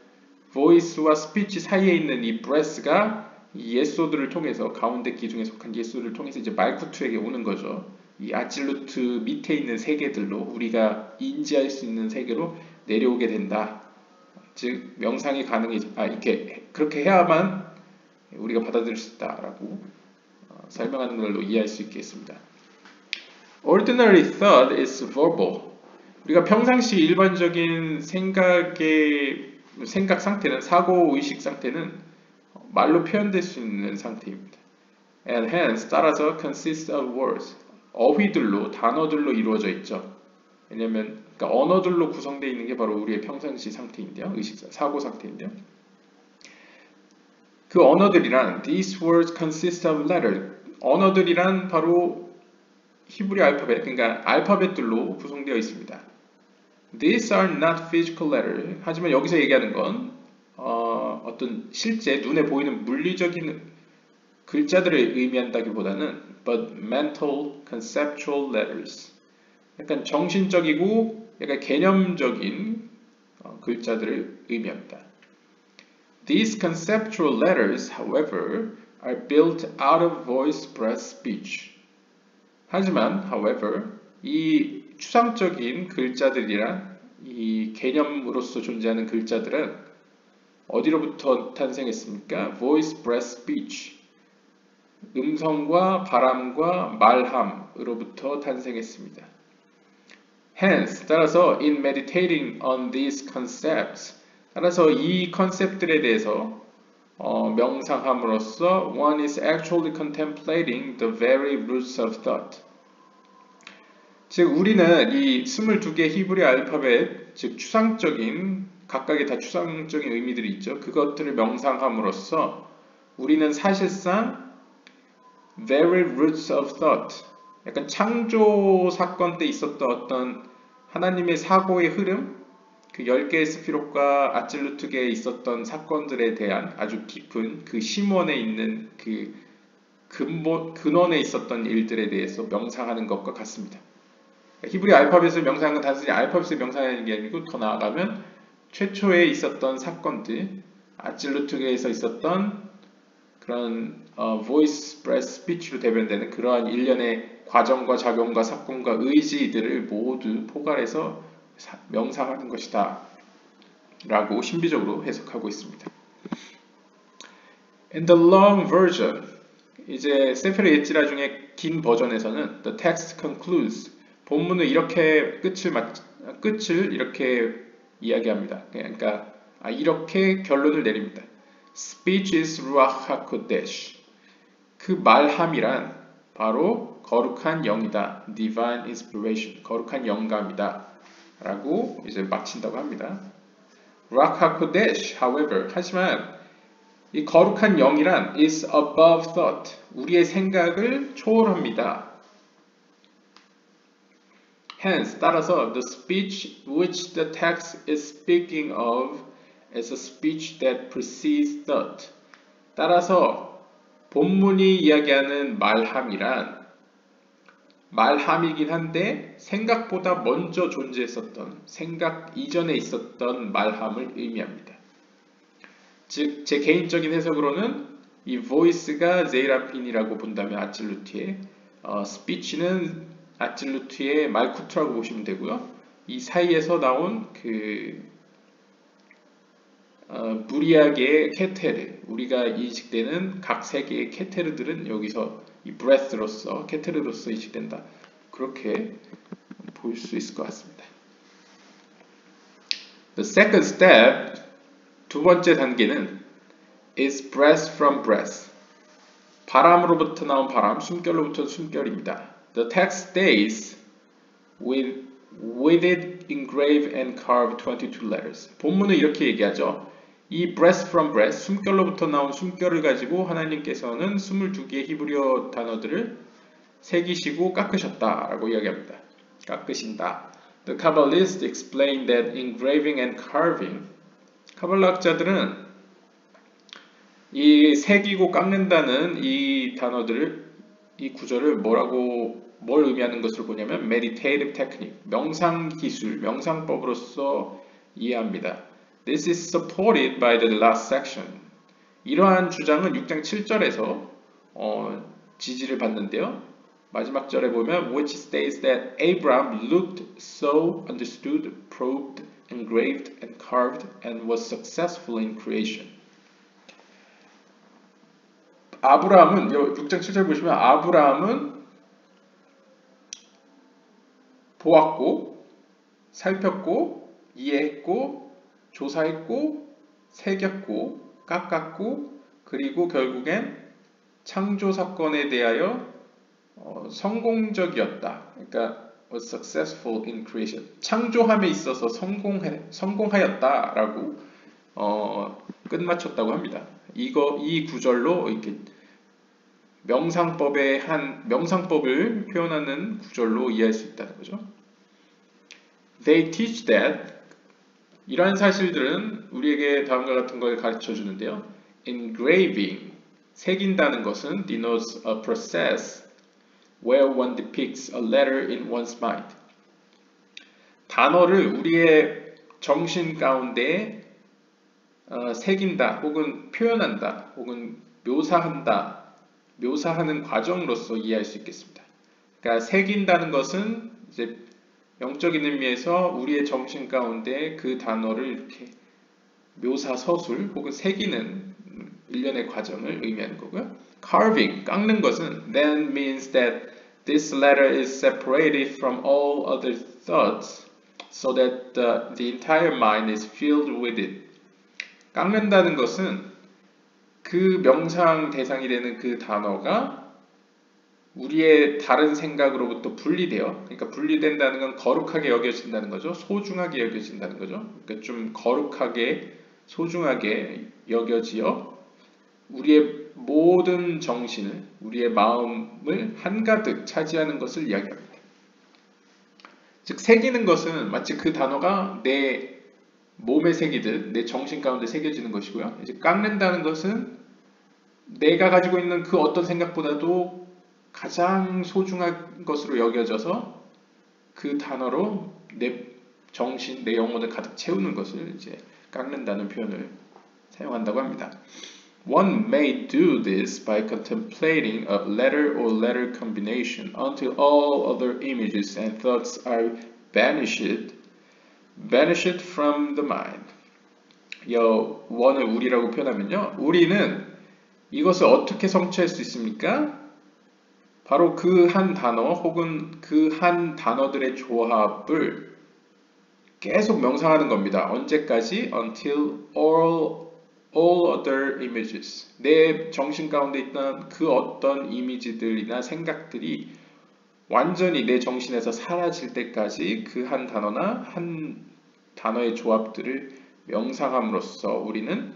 voice와 speech 사이에 있는 이 breath가 이 예소드를 통해서 가운데 기둥에 속한 예소드를 통해서 이제 말쿠투에게 오는 거죠. 이 아찔루트 밑에 있는 세계들로 우리가 인지할 수 있는 세계로 내려오게 된다. 즉 명상이 이렇게 그렇게 해야만 우리가 받아들일 수 있다라고 설명하는 걸로 이해할 수 있겠습니다. Ordinary thought is verbal. 우리가 평상시 일반적인 생각 상태는 사고 의식 상태는 말로 표현될 수 있는 상태입니다. And hence 따라서 consists of words. 어휘들로 단어들로 이루어져 있죠. 왜냐하면 그러니까 언어들로 구성되어 있는 게 바로 우리의 평상시 상태인데요. 사고 상태인데요. 그 언어들이란 these words consist of letters. 언어들이란 바로 히브리 알파벳, 그러니까 알파벳들로 구성되어 있습니다. These are not physical letters. 하지만 여기서 얘기하는 건 어떤 실제 눈에 보이는 물리적인 글자들을 의미한다기보다는 but mental, conceptual letters. 약간 정신적이고 약간 개념적인 글자들을 의미합니다. These conceptual letters, however, are built out of voice, breath, speech. 하지만, however, 이 추상적인 글자들이란 이 개념으로서 존재하는 글자들은 어디로부터 탄생했습니까? Voice, breath, speech. 음성과 바람과 말함으로부터 탄생했습니다. Hence, 따라서 in meditating on these concepts, 따라서 이 컨셉들에 대해서 명상함으로써 one is actually contemplating the very roots of thought. 즉 우리는 이 22개 히브리 알파벳, 즉 추상적인 각각의 다 추상적인 의미들이 있죠. 그것들을 명상함으로써 우리는 사실상 very roots of thought, 약간 창조 사건 때 있었던 어떤 하나님의 사고의 흐름, 그 10개의 스피롯과 아찔루트계에 있었던 사건들에 대한 아주 깊은 그 심원에 있는 그 근원에 있었던 일들에 대해서 명상하는 것과 같습니다. 히브리 알파벳을 명상하는 건 단순히 알파벳을 명상하는 게 아니고 더 나아가면 최초에 있었던 사건들, 아찔루트계에서 있었던 그런 voice, breath, speech로 대변되는 그러한 일련의 과정과 작용과 사건과 의지들을 모두 포괄해서 명상하는 것이다 라고 신비적으로 해석하고 있습니다. In the long version, 이제 세fer 예지라 중에 긴 버전에서는 the text concludes, 본문은 이렇게 끝을 이렇게 이야기합니다. 그러니까 이렇게 결론을 내립니다. Speech is ruach hakodesh. 그 말함이란 바로 거룩한 영이다. Divine inspiration. 거룩한 영감이다. 라고 이제 마친다고 합니다. ruach hakodesh, however, 하지만 이 거룩한 영이란 is above thought. 우리의 생각을 초월합니다. Hence, 따라서 the speech which the text is speaking of is a speech that precedes thought. 따라서 본문이 이야기하는 말함이란 말함이긴 한데 생각보다 먼저 존재했었던, 생각 이전에 있었던 말함을 의미합니다. 즉, 제 개인적인 해석으로는 이 voice가 제이라핀이라고 본다면 아찔루티의 speech는 아찔루티의 말쿠트라고 보시면 되고요. 이 사이에서 나온 그 무리하게의 케테르, 우리가 인식되는 각 세 개의 케테르들은 여기서 이 breath로서, 케테르로서 인식된다. 그렇게 볼 수 있을 것 같습니다. The second step, 두 번째 단계는 is breath from breath. 바람으로부터 나온 바람, 숨결로부터 숨결입니다. The text stays with it engraved and carved 22 letters. 본문은 이렇게 얘기하죠. 이 breath from breath, 숨결로부터 나온 숨결을 가지고 하나님께서는 22개의 히브리어 단어들을 새기시고 깎으셨다라고 이야기합니다. 깎으신다. The Kabbalists explain that engraving and carving, 카발라학자들은 이 새기고 깎는다는 이 단어들을, 이 구절을 뭘 의미하는 것으로 보냐면 meditative technique, 명상 기술, 명상법으로서 이해합니다. This is supported by the last section. 이러한 주장은 6장 7절에서 지지를 받는데요. 마지막 절에 보면 which states that Abraham looked, saw, understood, probed, engraved, and carved, and was successful in creation. 아브라함은 6장 7절 보시면 아브라함은 보았고, 살폈고, 이해했고, 조사했고, 새겼고, 깎았고, 그리고 결국엔 창조 사건에 대하여 성공적이었다. 그러니까 was successful in creation. 창조함에 있어서 성공하였다라고 끝마쳤다고 합니다. 이 구절로 이렇게 명상법을 표현하는 구절로 이해할 수 있다는 거죠. They teach that, 이러한 사실들은 우리에게 다음과 같은 걸 가르쳐 주는데요. Engraving, 새긴다는 것은 denotes a process where one depicts a letter in one's mind. 단어를 우리의 정신 가운데 새긴다, 혹은 표현한다, 혹은 묘사하는 과정으로서 이해할 수 있겠습니다. 그러니까 새긴다는 것은 이제 영적인 의미에서 우리의 정신 가운데 그 단어를 이렇게 서술 혹은 새기는 일련의 과정을 의미하는 거고요. Carving, 깎는 것은 then means that this letter is separated from all other thoughts so that the entire mind is filled with it. 깎는다는 것은 그 명상 대상이 되는 그 단어가 우리의 다른 생각으로부터 분리돼요. 그러니까 분리된다는 건 거룩하게 여겨진다는 거죠. 소중하게 여겨진다는 거죠. 그러니까 좀 거룩하게, 소중하게 여겨지어 우리의 모든 정신을, 우리의 마음을 한가득 차지하는 것을 이야기합니다. 즉, 새기는 것은 마치 그 단어가 내 몸에 새기듯 내 정신 가운데 새겨지는 것이고요. 이제 깎는다는 것은 내가 가지고 있는 그 어떤 생각보다도 가장 소중한 것으로 여겨져서 그 단어로 내 정신, 내 영혼을 가득 채우는 것을 이제 깎는다는 표현을 사용한다고 합니다. One may do this by contemplating a letter or letter combination until all other images and thoughts are banished from the mind. 원을 우리라고 표현하면요. 우리는 이것을 어떻게 성취할 수 있습니까? 바로 그 한 단어 혹은 그 한 단어들의 조합을 계속 명상하는 겁니다. 언제까지? Until all other images. 내 정신 가운데 있던 그 어떤 이미지들이나 생각들이 완전히 내 정신에서 사라질 때까지 그 한 단어나 한 단어의 조합들을 명상함으로써 우리는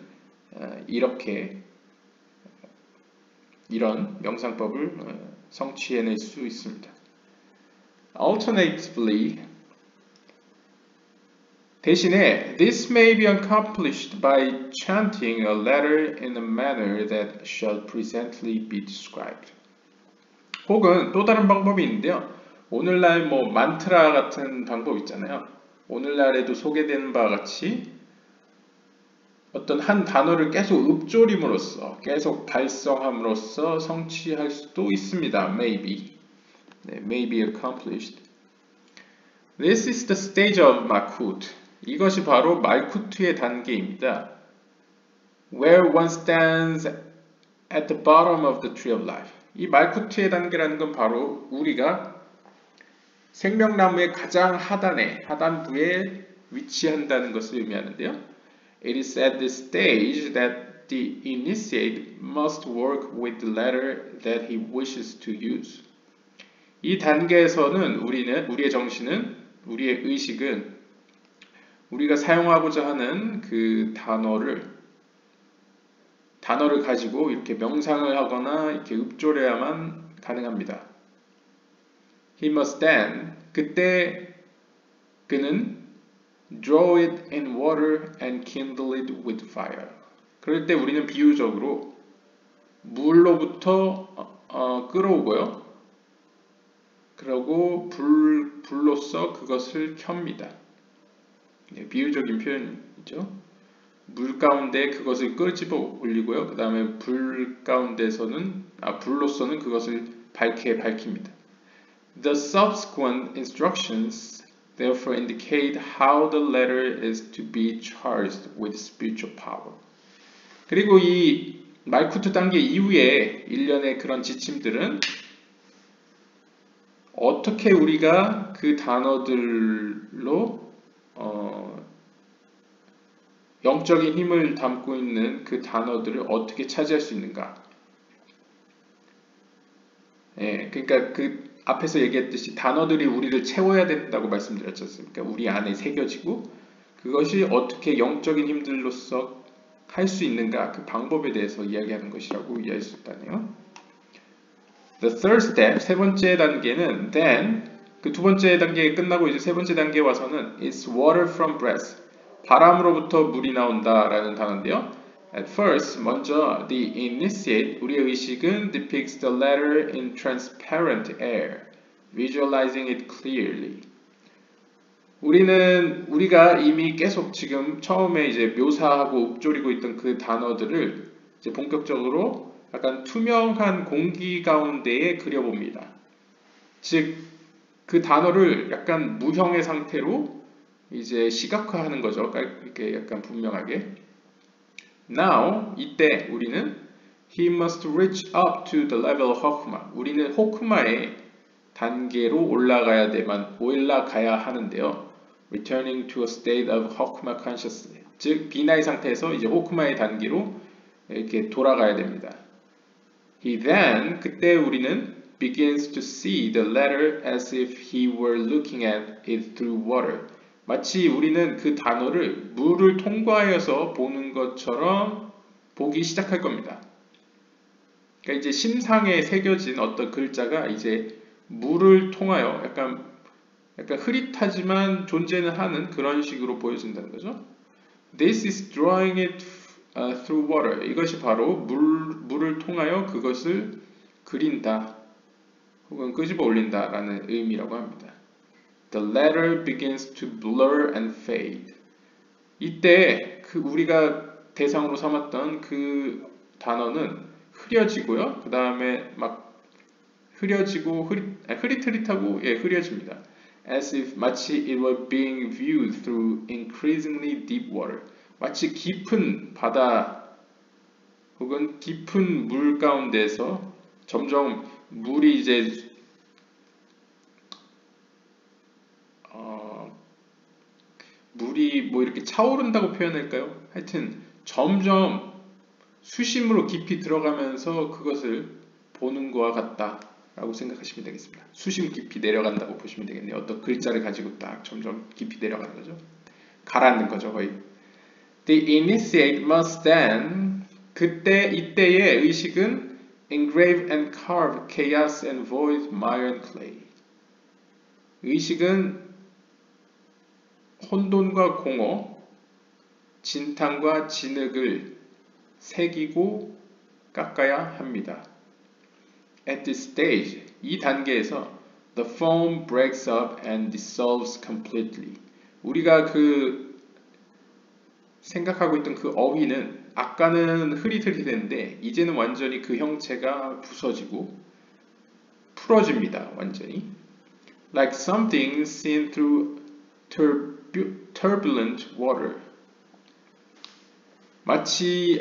이런 명상법을 성취해낼 수 있습니다. Alternatively, 대신에 this may be accomplished by chanting a letter in a manner that shall presently be described. 혹은 또 다른 방법이 있는데요. 오늘날 만트라 같은 방법 있잖아요. 오늘날에도 소개되는 바와 같이 어떤 한 단어를 계속 읊조림으로써 계속 발성함으로써 성취할 수도 있습니다. Maybe. 네, may be accomplished. This is the stage of Malkut. 이것이 바로 말쿠트의 단계입니다. Where one stands at the bottom of the tree of life. 이 말쿠트의 단계라는 건 바로 우리가 생명나무의 가장 하단부에 위치한다는 것을 의미하는데요. It is at this stage that the initiate must work with the letter that he wishes to use. 이 단계에서는 우리의 정신은, 우리의 의식은 우리가 사용하고자 하는 그 단어를 가지고 이렇게 명상을 하거나 이렇게 읊조려야만 가능합니다. He must then, 그때 그는 draw it in water and kindle it with fire. 그럴 때 우리는 비유적으로 물로부터 끌어오고요. 그리고 불로써 그것을 켭니다. 네, 비유적인 표현이죠. 물 가운데 그것을 끄집어 올리고요. 그 다음에 불로서는 그것을 밝힙니다. The subsequent instructions therefore indicate how the letter is to be charged with spiritual power. 그리고 이 말쿠트 단계 이후에 일련의 그런 지침들은 어떻게 우리가 그 단어들로 영적인 힘을 담고 있는 그 단어들을 어떻게 차지할 수 있는가? 그러니까 그 앞에서 얘기했듯이 단어들이 우리를 채워야 된다고 말씀드렸지 않습니까? 우리 안에 새겨지고 그것이 어떻게 영적인 힘들로서 할 수 있는가? 그 방법에 대해서 이야기하는 것이라고 이해할 수 있다네요. The third step, 세 번째 단계는 then, 그 두 번째 단계 끝나고 이제 세 번째 단계에 와서는 it's water from breath. 바람으로부터 물이 나온다 라는 단어인데요. At first, 먼저 the initiate, 우리의 의식은 depicts the letter in transparent air, visualizing it clearly. 우리가 이미 계속 지금 처음에 이제 묘사하고 읊조리고 있던 그 단어들을 이제 본격적으로 약간 투명한 공기 가운데에 그려봅니다. 즉, 그 단어를 약간 무형의 상태로 이제 시각화하는 거죠. 이렇게 약간 분명하게. Now, 이때 우리는 he must reach up to the level of 호크마. 우리는 호크마의 단계로 올라가야 하는데요. Returning to a state of 호크마 consciousness. 즉, 비나의 상태에서 이제 호크마의 단계로 이렇게 돌아가야 됩니다. He then, 그때 우리는 begins to see the letter as if he were looking at it through water. 마치 우리는 그 단어를 물을 통과하여서 보는 것처럼 보기 시작할 겁니다. 그러니까 이제 심상에 새겨진 어떤 글자가 이제 물을 통하여 약간 흐릿하지만 존재는 하는 그런 식으로 보여진다는 거죠. This is drawing it through water. 이것이 바로 물을 통하여 그것을 그린다 혹은 끄집어 올린다라는 의미라고 합니다. The letter begins to blur and fade. 이때 우리가 대상으로 삼았던 그 단어는 흐려지고요. 그 다음에 막 흐려지고 흐릿하고 흐려집니다. As if 마치 it were being viewed through increasingly deep water. 마치 깊은 바다 혹은 깊은 물 가운데서 점점 물이 이제 물이 뭐 이렇게 차오른다고 표현할까요? 하여튼 점점 수심으로 깊이 들어가면서 그것을 보는 것과 같다 라고 생각하시면 되겠습니다. 수심 깊이 내려간다고 보시면 되겠네요. 어떤 글자를 가지고 딱 점점 깊이 내려가는 거죠. 가라앉는 거죠, 거의. The initiate must then, 그때 이때의 의식은 engrave and carve chaos and void mire and clay. 의식은 혼돈과 공허, 진탕과 진흙을 새기고 깎아야 합니다. At this stage, 이 단계에서 the foam breaks up and dissolves completely. 우리가 생각하고 있던 그 어휘는 아까는 흐릿흐릿했는데 이제는 완전히 그 형체가 부서지고 풀어집니다. 완전히. Like something seen through turbulent water. 마치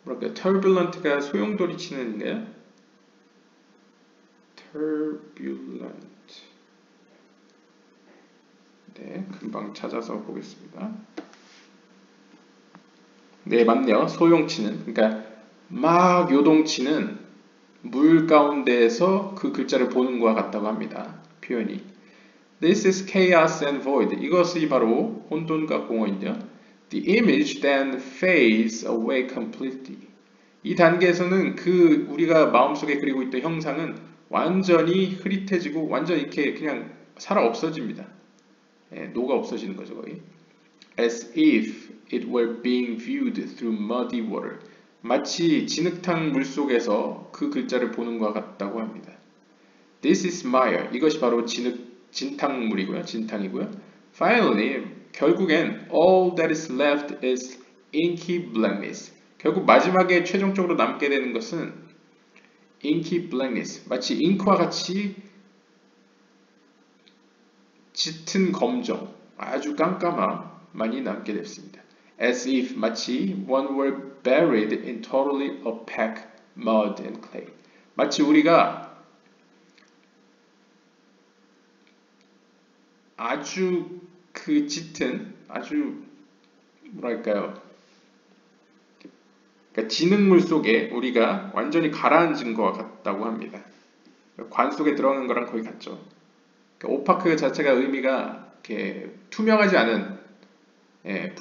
뭐랄까 turbulent가 소용돌이 치는 거예요. turbulent. 네, 금방 찾아서 보겠습니다. 네, 맞네요. 소용치는. 그러니까 막 요동치는 물 가운데에서 그 글자를 보는 것과 같다고 합니다. 표현이. This is chaos and void. 이것이 바로 혼돈과 공허인데요. The image then fades away completely. 이 단계에서는 그 우리가 마음속에 그리고 있던 형상은 완전히 흐릿해지고 완전히 이렇게 그냥 살아 없어집니다. 예, 녹아 없어지는 거죠, 거의. As if it were being viewed through muddy water. 마치 진흙탕 물 속에서 그 글자를 보는 것과 같다고 합니다. This is mire. 이것이 바로 진탕물이고요. 진탕이고요. Finally, 결국엔 all that is left is inky blackness. 결국 마지막에 최종적으로 남게 되는 것은 inky blackness. 마치 잉크와 같이 짙은 검정, 아주 깜깜함만이 남게 됐습니다. As if 마치 one were buried in totally opaque mud and clay. 마치 우리가 아주 그 짙은, 아주 뭐랄까요? 그러니까 진흙물 속에 우리가 완전히 가라앉은 것 같다고 합니다. 관 속에 들어가는 거랑 거의 같죠. 그러니까 오파크 자체가 의미가 이렇게 투명하지 않은, 예,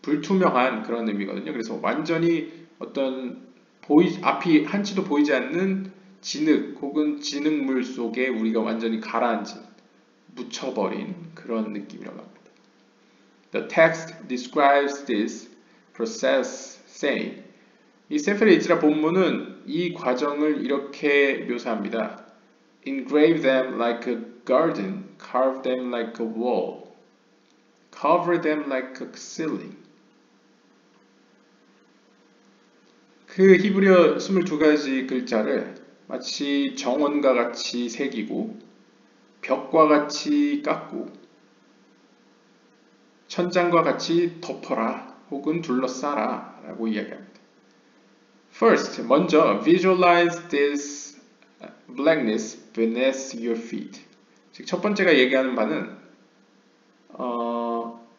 불투명한 그런 의미거든요. 그래서 완전히 어떤 앞이 한치도 보이지 않는 진흙 혹은 진흙물 속에 우리가 완전히 가라앉은, 묻혀버린 그런 느낌이라고 합니다. The text describes this process saying, 이 세페르 이즈라 본문은 이 과정을 이렇게 묘사합니다. Engrave them like a garden, carve them like a wall, cover them like a ceiling. 그 히브리어 22가지 글자를 마치 정원과 같이 새기고 벽과 같이 깎고 천장과 같이 덮어라 혹은 둘러싸라 라고 이야기합니다. First, 먼저 visualize this blackness beneath your feet. 즉, 첫 번째가 얘기하는 바는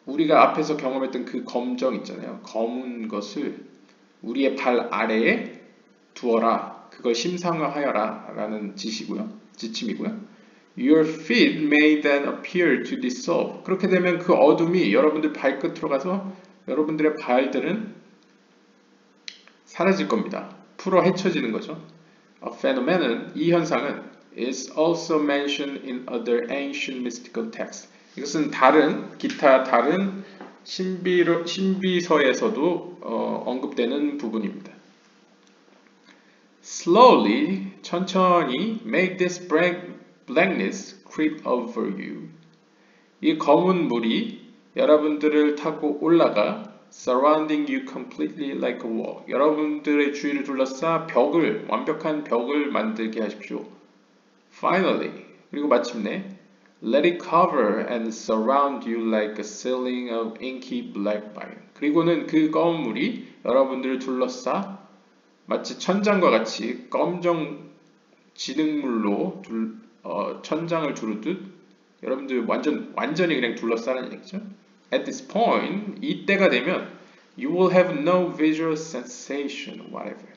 우리가 앞에서 경험했던 그 검정 있잖아요. 검은 것을 우리의 발 아래에 두어라. 그걸 심상화하여라 라는 지침이고요. Your feet may then appear to dissolve. 그렇게 되면 그 어둠이 여러분들 발끝으로 가서 여러분들의 발들은 사라질 겁니다. 풀어 헤쳐지는 거죠. A phenomenon, 이 현상은 is also mentioned in other ancient mystical texts. 이것은 기타 다른 신비서에서도 언급되는 부분입니다. Slowly, 천천히 make this blackness creep over you. 이 검은 물이 여러분들을 타고 올라가 surrounding you completely like a wall. 여러분들의 주위를 둘러싸 완벽한 벽을 만들게 하십시오. Finally, 그리고 마침내 Let it cover and surround you like a ceiling of inky black vine. 그리고는 그 검은 물이 여러분들을 둘러싸 마치 천장과 같이 검정 진흙물로 천장을 두르듯 여러분들 완전히 그냥 둘러싸는 얘기죠. At this point, 이때가 되면 you will have no visual sensation whatever.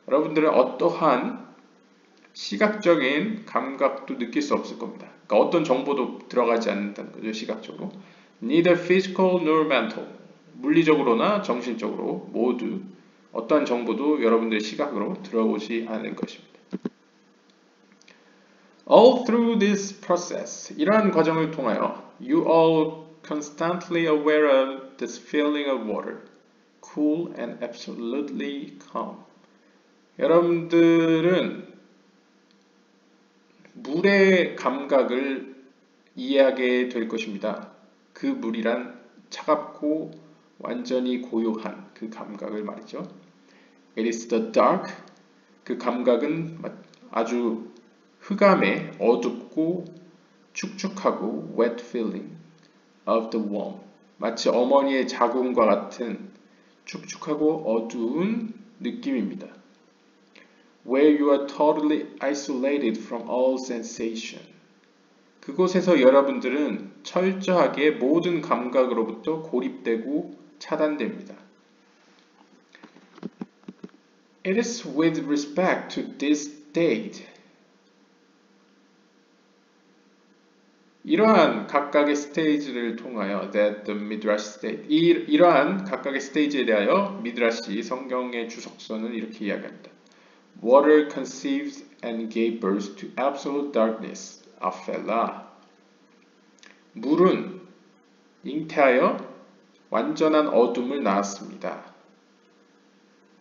여러분들은 어떠한 시각적인 감각도 느낄 수 없을 겁니다. 그러니까 어떤 정보도 들어가지 않는다는 거죠, 시각적으로. Neither physical nor mental. 물리적으로나 정신적으로 모두 어떠한 정보도 여러분들의 시각으로 들어오지 않을 것입니다. All through this process, 이러한 과정을 통하여 you are constantly aware of this feeling of water, cool and absolutely calm. 여러분들은 물의 감각을 이해하게 될 것입니다. 그 물이란 차갑고 완전히 고요한 그 감각을 말이죠. It is the dark. 그 감각은 아주 흑암에 어둡고 축축하고 wet feeling of the womb. 마치 어머니의 자궁과 같은 축축하고 어두운 느낌입니다. Where you are totally isolated from all sensation. 그곳에서 여러분들은 철저하게 모든 감각으로부터 고립되고 차단됩니다. It is with respect to this state. 이러한 각각의 스테이지를 통하여 that the midrash state. 이러한 각각의 스테이지에 대하여 미드라시 성경의 주석서는 이렇게 이야기합니다. Water conceived and gave birth to absolute darkness, 아펠라. 물은 잉태하여 완전한 어둠을 낳았습니다.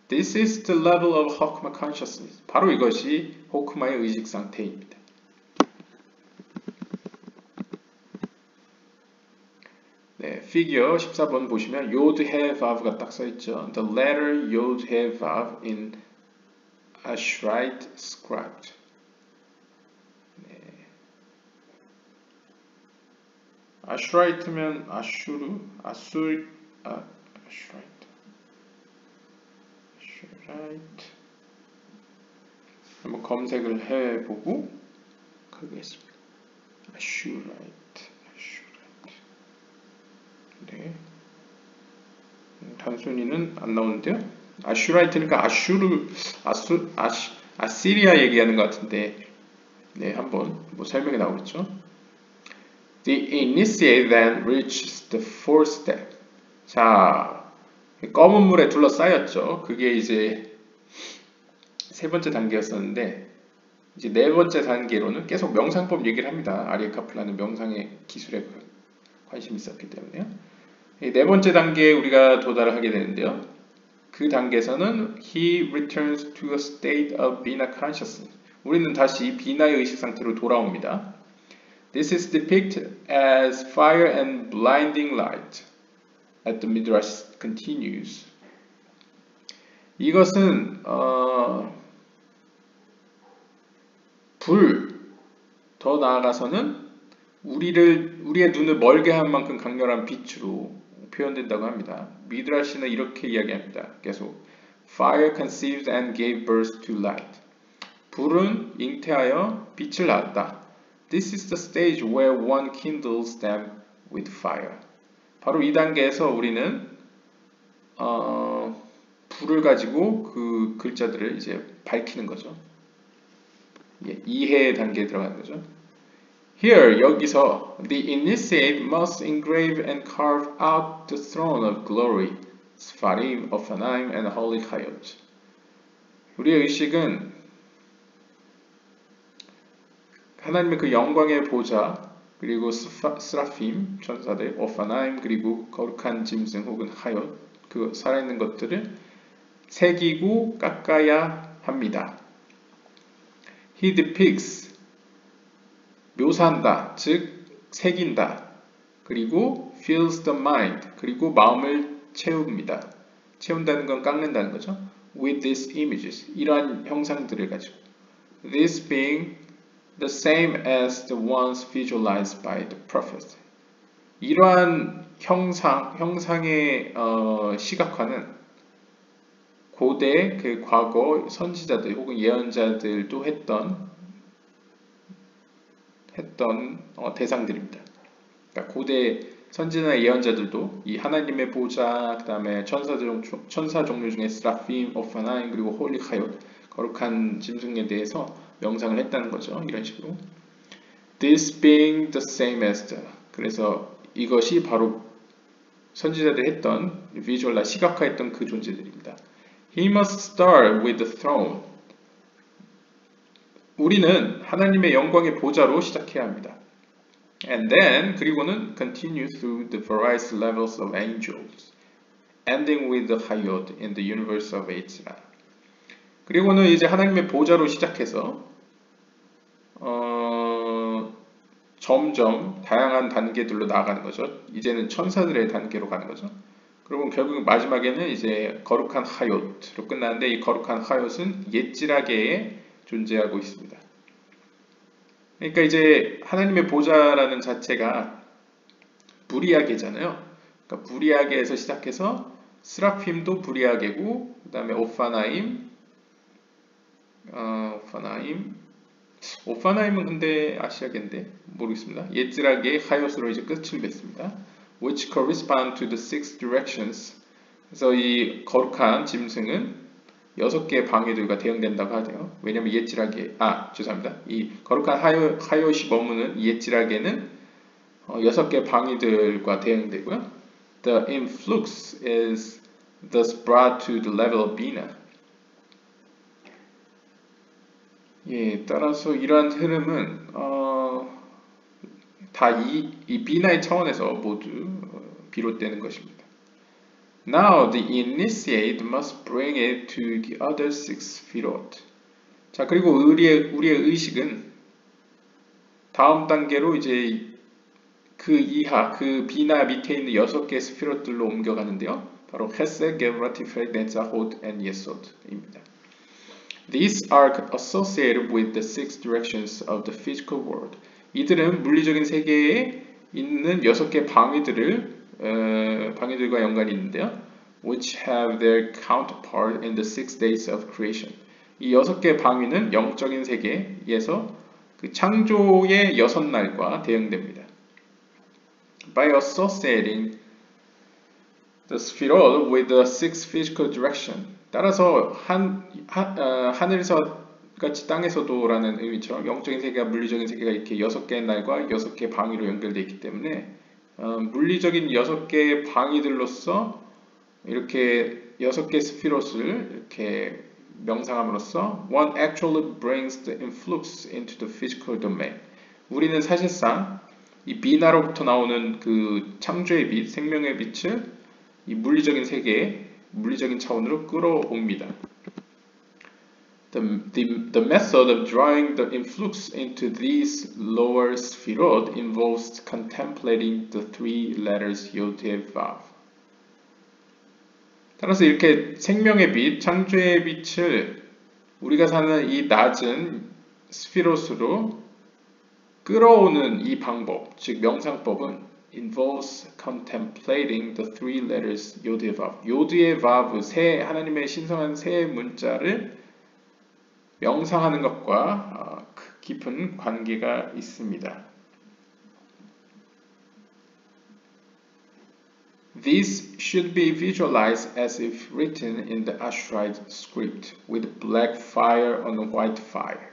This is the level of Hokmah consciousness. 바로 이것이 호크마의 의식 상태입니다. 네, 피규어 14번 보시면 Yod He Vav가 딱 써있죠. The letter Yod He Vav in Ashrite script. 네. 아슈라이트면 아슈라이트. 한번 검색을 해보고 가겠습니다. 아슈라이트. 네. 단순히는 안 나오는데요. 아슈라이트니까 아시리아 얘기하는 것 같은데, 네, 한번 뭐 설명이 나오겠죠. The initiate then reaches the fourth step. 자, 검은 물에 둘러싸였죠. 그게 이제 세 번째 단계였었는데, 이제 네 번째 단계로는 계속 명상법 얘기를 합니다. 아리에 카플라는 명상의 기술에 관심이 있었기 때문에요. 이 네 번째 단계에 우리가 도달을 하게 되는데요. 그 단계에서는 he returns to a state of Bina consciousness. 우리는 다시 비나의 의식 상태로 돌아옵니다. This is depicted as fire and blinding light. As the midrash continues. 이것은 불, 더 나아가서는 우리의 눈을 멀게 한 만큼 강렬한 빛으로 표현된다고 합니다. 미드라시는 이렇게 이야기합니다. 계속 Fire conceived and gave birth to light. 불은 잉태하여 빛을 낳았다. This is the stage where one kindles them with fire. 바로 이 단계에서 우리는 불을 가지고 그 글자들을 이제 밝히는 거죠. 이해의 단계에 들어가는 거죠. Here, 여기서 the initiate must engrave and carve out the throne of glory, Sfarim, Ophanim, and Holy Chayot. 우리의 의식은 하나님의 그 영광의 보좌, 그리고 스라핌, 천사들, 오파나임, 그리고 거룩한 짐승 혹은 하얏, 그 살아있는 것들을 새기고 깎아야 합니다. He depicts, 묘사한다, 즉 새긴다. 그리고 fills the mind, 그리고 마음을 채웁니다. 채운다는 건 깎는다는 거죠. With these images, 이러한 형상들을 가지고. This being the same as the ones visualized by the prophet. 이러한 형상의 시각화는 고대 그 과거 선지자들 혹은 예언자들도 했던 대상들입니다. 그러니까 고대 선지자나 예언자들도 이 하나님의 보좌, 그 다음에 천사 종류 중에 스라핌, 오파나임, 그리고 홀리 카얏, 거룩한 짐승에 대해서 명상을 했다는 거죠. 이런 식으로. This being the same as the. 그래서 이것이 바로 선지자들이 했던 비주얼라 시각화했던 그 존재들입니다. He must start with the throne. 우리는 하나님의 영광의 보좌로 시작해야 합니다. And then 그리고는 continue through the various levels of angels, ending with the Hayot in the universe of Eitzra. 그리고는 이제 하나님의 보좌로 시작해서 점점 다양한 단계들로 나아가는 거죠. 이제는 천사들의 단계로 가는 거죠. 그리고 결국 마지막에는 이제 거룩한 하얏으로 끝나는데 이 거룩한 하얏은 옛지라계에 존재하고 있습니다. 그러니까 이제 하나님의 보좌라는 자체가 부리아계잖아요. 그러니까 부리아계에서 시작해서 스라핌도 부리아계고 그 다음에 오파나임은 근데 아시아계인데 모르겠습니다. 옛지라계의 하얏으로 이제 끝을 맺습니다. Which correspond to the six directions. 그래서 이 거룩한 짐승은 6개의 방위들과 대응된다고 하대요. 왜냐면 죄송합니다. 이 거룩한 하얏이 머무는 옛지라계는 6개의 방위들과 대응되고요. The influx is thus brought to the level of Bina. 예, 따라서 이러한 흐름은 다 이 비나의 차원에서 모두 비롯되는 것입니다. Now the initiate must bring it to the other six sefirot. 자, 그리고 우리의 의식은 다음 단계로 이제 그 이하, 그 비나 밑에 있는 6개의 스피롯들로 옮겨가는데요. 바로 헤세, 게브라, 티프렛, 네자호드, and 예소드입니다. These are associated with the six directions of the physical world. 이들은 물리적인 세계에 있는 6개의 방위들과 연관이 있는데요. Which have their counterpart in the 6 days of creation. 이 6개의 방위는 영적인 세계에서 그 창조의 6날과 대응됩니다. By associating the spherol with the six physical direction. 따라서 하늘에서 같이 땅에서도라는 의미처럼 영적인 세계와 물리적인 세계가 이렇게 6개의 날과 6개의 방위로 연결되어 있기 때문에 물리적인 6개의 방위들로서 이렇게 6개의 스피롯을 이렇게 명상함으로써 one actually brings the influx into the physical domain. 우리는 사실상 이 비나로부터 나오는 그 창조의 빛, 생명의 빛을 이 물리적인 세계에 물리적인 차원으로 끌어옵니다. The method of drawing the influx into these lower sefirot involves contemplating the three letters Yod, Vav. 따라서 이렇게 생명의 빛, 창조의 빛을 우리가 사는 이 낮은 스피롯으로 끌어오는 이 방법, 즉 명상법은 involves contemplating the three letters Yod, Vav. 요드의 바브, 하나님의 신성한 세 문자를 명상하는 것과 깊은 관계가 있습니다. These should be visualized as if written in the Asherite script with black fire on white fire.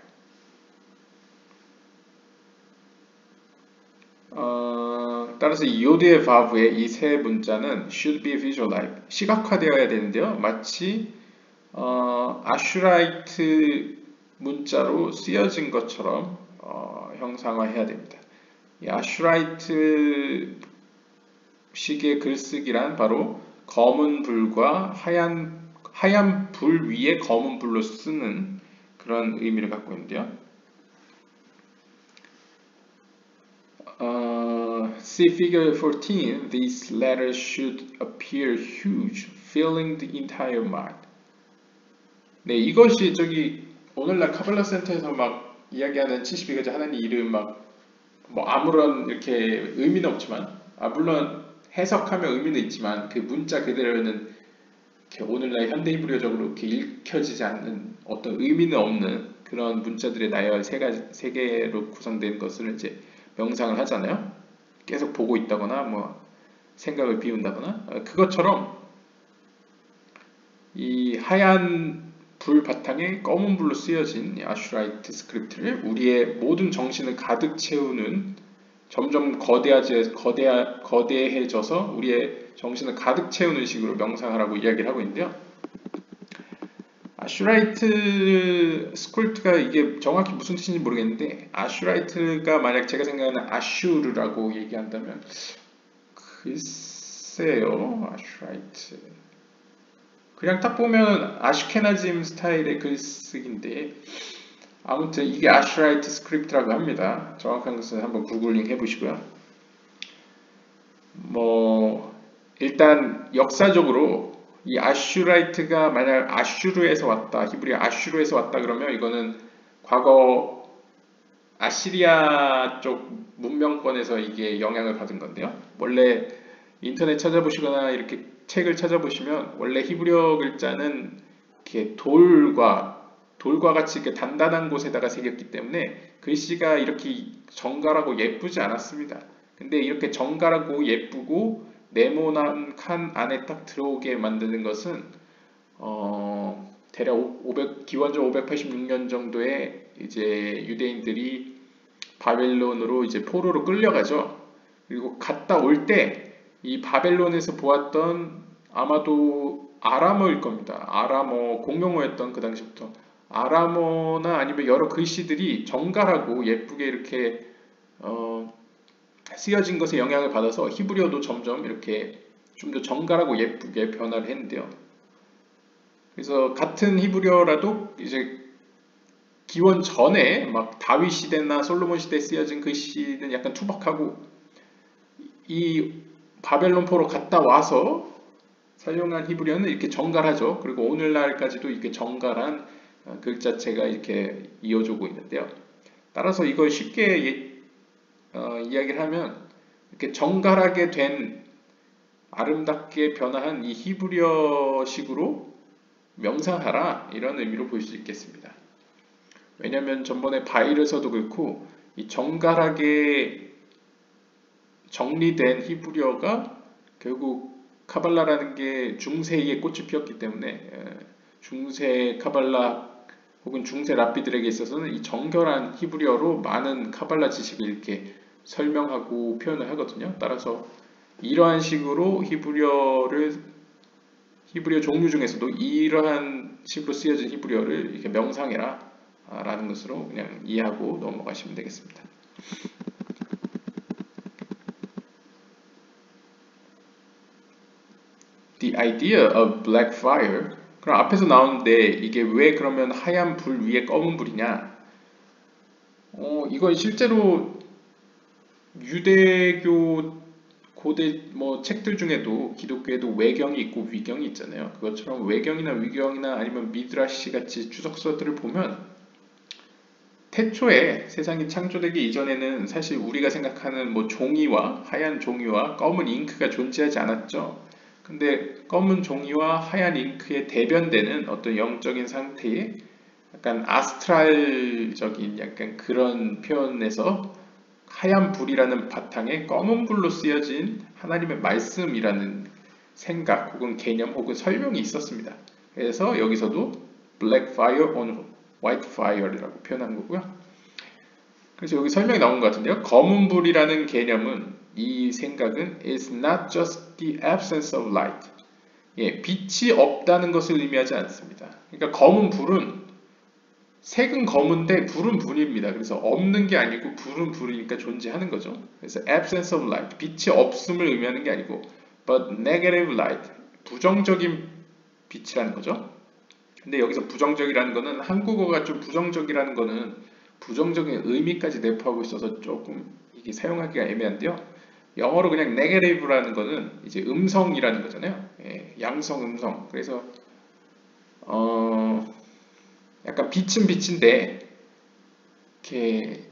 따라서 요드의 바브의 이 세 문자는 should be visualized, 시각화되어야 되는데요. 마치 아슈라이트 문자로 쓰여진 것처럼 형상화해야 됩니다. 이 아슈라이트 식의 글쓰기란 바로 검은 불과 하얀 불 위에 검은 불로 쓰는 그런 의미를 갖고 있는데요. See figure 14. These letters should appear huge, filling the entire mind. 네, 이것이 오늘날 카발라 센터에서 막 이야기하는 72가지 하나님 이름 막 뭐 아무런 이렇게 의미는 없지만 물론 해석하면 의미는 있지만 그 문자 그대로는 이렇게 오늘날 현대 히브리어적으로 이렇게 읽혀지지 않는 어떤 의미는 없는 그런 문자들의 나열 세 개로 구성된 것을 이제 명상을 하잖아요. 계속 보고 있다거나 뭐 생각을 비운다거나 그것처럼 이 하얀 불 바탕에 검은 불로 쓰여진 아슈라이트 스크립트를 우리의 모든 정신을 가득 채우는 점점 거대해져서 우리의 정신을 가득 채우는 식으로 명상하라고 이야기를 하고 있는데요. 아슈라이트 스크립트가 이게 정확히 무슨 뜻인지 모르겠는데 아슈라이트가 만약 제가 생각하는 아슈르라고 얘기한다면 글쎄요. 아슈라이트 그냥 딱 보면 아슈케나즘 스타일의 글쓰기인데 아무튼 이게 아슈라이트 스크립트라고 합니다. 정확한 것은 한번 구글링 해보시고요. 뭐 일단 역사적으로 이 아슈라이트가 만약 아슈르에서 왔다, 히브리어 아슈르에서 왔다 그러면 이거는 과거 아시리아 쪽 문명권에서 이게 영향을 받은 건데요. 원래 인터넷 찾아보시거나 이렇게 책을 찾아보시면 원래 히브리어 글자는 이렇게 돌과 같이 이렇게 단단한 곳에다가 새겼기 때문에 글씨가 이렇게 정갈하고 예쁘지 않았습니다. 근데 이렇게 정갈하고 예쁘고 네모난 칸 안에 딱 들어오게 만드는 것은 대략 기원전 586년 정도에 이제 유대인들이 바벨론으로 이제 포로로 끌려가죠. 그리고 갔다 올 때 이 바벨론에서 보았던 아마도 아람어일 겁니다. 아람어 공용어였던 그 당시부터 아람어나 아니면 여러 글씨들이 정갈하고 예쁘게 이렇게 쓰여진 것에 영향을 받아서 히브리어도 점점 이렇게 좀 더 정갈하고 예쁘게 변화를 했는데요. 그래서 같은 히브리어라도 이제 기원 전에 막 다윗 시대나 솔로몬 시대에 쓰여진 글씨는 약간 투박하고 이 바벨론 포로 갔다 와서 사용한 히브리어는 이렇게 정갈하죠. 그리고 오늘날까지도 이렇게 정갈한 글자체가 이렇게 이어지고 있는데요. 따라서 이걸 쉽게 이야기를 하면 이렇게 정갈하게 된 아름답게 변화한 이 히브리어식으로 명상하라 이런 의미로 볼 수 있겠습니다. 왜냐하면 전번에 바일에서도 그렇고 이 정갈하게 정리된 히브리어가 결국 카발라라는 게 중세의 꽃이 피었기 때문에 중세 카발라 혹은 중세 랍비들에게 있어서는 이 정결한 히브리어로 많은 카발라 지식을 이렇게 설명하고 표현을 하거든요. 따라서 이러한 식으로 히브리어 종류 중에서도 이러한 식으로 쓰여진 히브리어를 이렇게 명상해라 라는 것으로 그냥 이해하고 넘어가시면 되겠습니다. The idea of black fire. 그럼 앞에서 나오는데 이게 왜 그러면 하얀 불 위에 검은 불이냐? 이건 실제로 유대교 고대 뭐 책들 중에도 기독교에도 외경이 있고 위경이 있잖아요. 그것처럼 외경이나 위경이나 아니면 미드라시 같이 주석서들을 보면 태초에 세상이 창조되기 이전에는 사실 우리가 생각하는 뭐 종이와 하얀 종이와 검은 잉크가 존재하지 않았죠. 근데 검은 종이와 하얀 잉크에 대변되는 어떤 영적인 상태의 약간 아스트랄적인 약간 그런 표현에서 하얀 불이라는 바탕에 검은 불로 쓰여진 하나님의 말씀이라는 생각 혹은 개념 혹은 설명이 있었습니다. 그래서 여기서도 black fire on white fire라고 표현한 거고요. 그래서 여기 설명이 나온 것 같은데요. 검은 불이라는 개념은 이 생각은 is not just the absence of light. 예, 빛이 없다는 것을 의미하지 않습니다. 그러니까 검은 불은 색은 검은데 불은 불입니다. 그래서 없는 게 아니고 불은 불이니까 존재하는 거죠. 그래서 absence of light, 빛이 없음을 의미하는 게 아니고 but negative light, 부정적인 빛이라는 거죠. 근데 여기서 부정적이라는 거는 한국어가 좀 부정적이라는 거는 부정적인 의미까지 내포하고 있어서 조금 이게 사용하기가 애매한데요. 영어로 그냥 negative라는 거는 이제 음성이라는 거잖아요. 예, 양성, 음성. 그래서 약간 빛은 빛인데 이렇게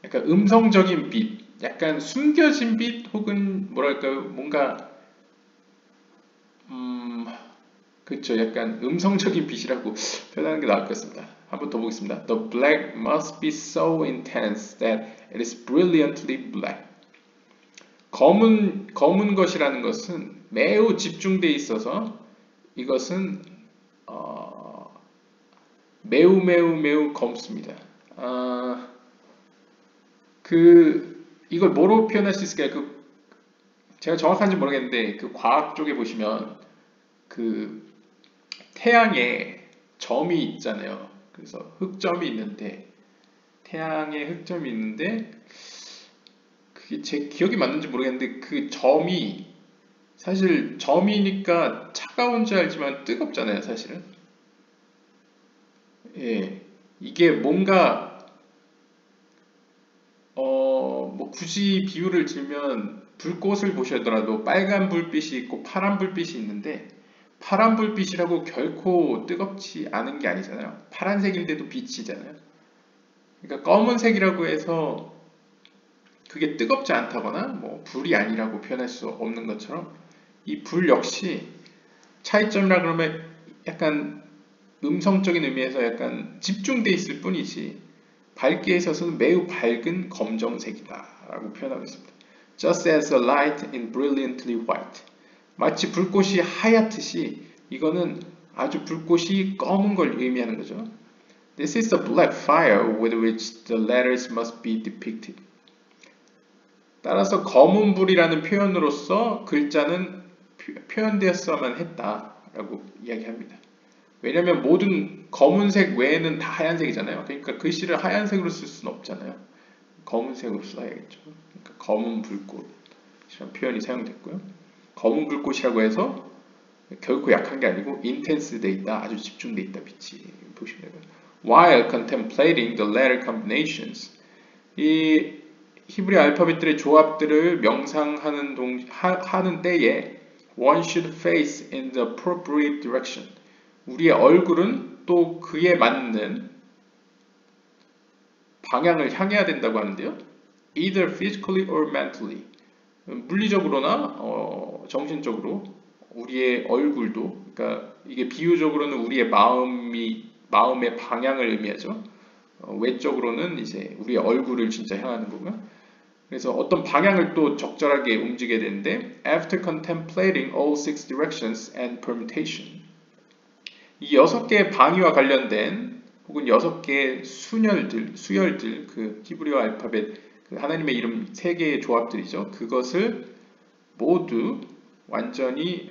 약간 음성적인 빛, 약간 숨겨진 빛 혹은 뭐랄까요, 뭔가 그렇죠. 약간 음성적인 빛이라고 표현하는 게 나을 것 같습니다. 한번 더 보겠습니다. The black must be so intense that it is brilliantly black. 검은 것이라는 것은 매우 집중돼 있어서 이것은 매우 검습니다. 이걸 뭐로 표현할 수 있을까요? 제가 정확한지 모르겠는데 그 과학 쪽에 보시면 그 태양에 점이 있잖아요. 그래서 흑점이 있는데 태양에 흑점이 있는데 그게 제 기억이 맞는지 모르겠는데 그 점이 사실 점이니까 차가운 줄 알지만 뜨겁잖아요, 사실은. 예, 이게 뭔가 뭐 굳이 비유를 들면 불꽃을 보시더라도 빨간 불빛이 있고 파란 불빛이 있는데 파란 불빛이라고 결코 뜨겁지 않은 게 아니잖아요. 파란색인데도 빛이잖아요. 그러니까 검은색이라고 해서 그게 뜨겁지 않다거나 뭐 불이 아니라고 표현할 수 없는 것처럼 이 불 역시 차이점이라 그러면 약간 음성적인 의미에서 약간 집중돼 있을 뿐이지 밝기에 있어서는 매우 밝은 검정색이다 라고 표현하고 있습니다. Just as a light in brilliantly white. 마치 불꽃이 하얗듯이 이거는 아주 불꽃이 검은 걸 의미하는 거죠. This is the black fire with which the letters must be depicted. 따라서 검은 불이라는 표현으로서 글자는 표현되었어야만 했다라고 이야기합니다. 왜냐하면 모든 검은색 외에는 다 하얀색이잖아요. 그러니까 글씨를 하얀색으로 쓸 수는 없잖아요. 검은색으로 써야겠죠. 그러니까 검은 불꽃이라는 표현이 사용됐고요. 검은 불꽃이라고 해서 결코 약한 게 아니고 intense 돼 있다, 아주 집중돼 있다 빛이 보시면 되고요. While contemplating the letter combinations, 이 히브리 알파벳들의 조합들을 명상하는 하는 때에 one should face in the appropriate direction. 우리의 얼굴은 또 그에 맞는 방향을 향해야 된다고 하는데요. Either physically or mentally. 물리적으로나 정신적으로 우리의 얼굴도, 그러니까 이게 비유적으로는 우리의 마음의 방향을 의미하죠. 외적으로는 이제 우리의 얼굴을 진짜 향하는 거고요. 그래서 어떤 방향을 또 적절하게 움직여야 되는데 after contemplating all six directions and permutation. 이 6개의 방위와 관련된 혹은 6개의 수열들, 그 히브리어 알파벳, 그 하나님의 이름 3개의 조합들이죠. 그것을 모두 완전히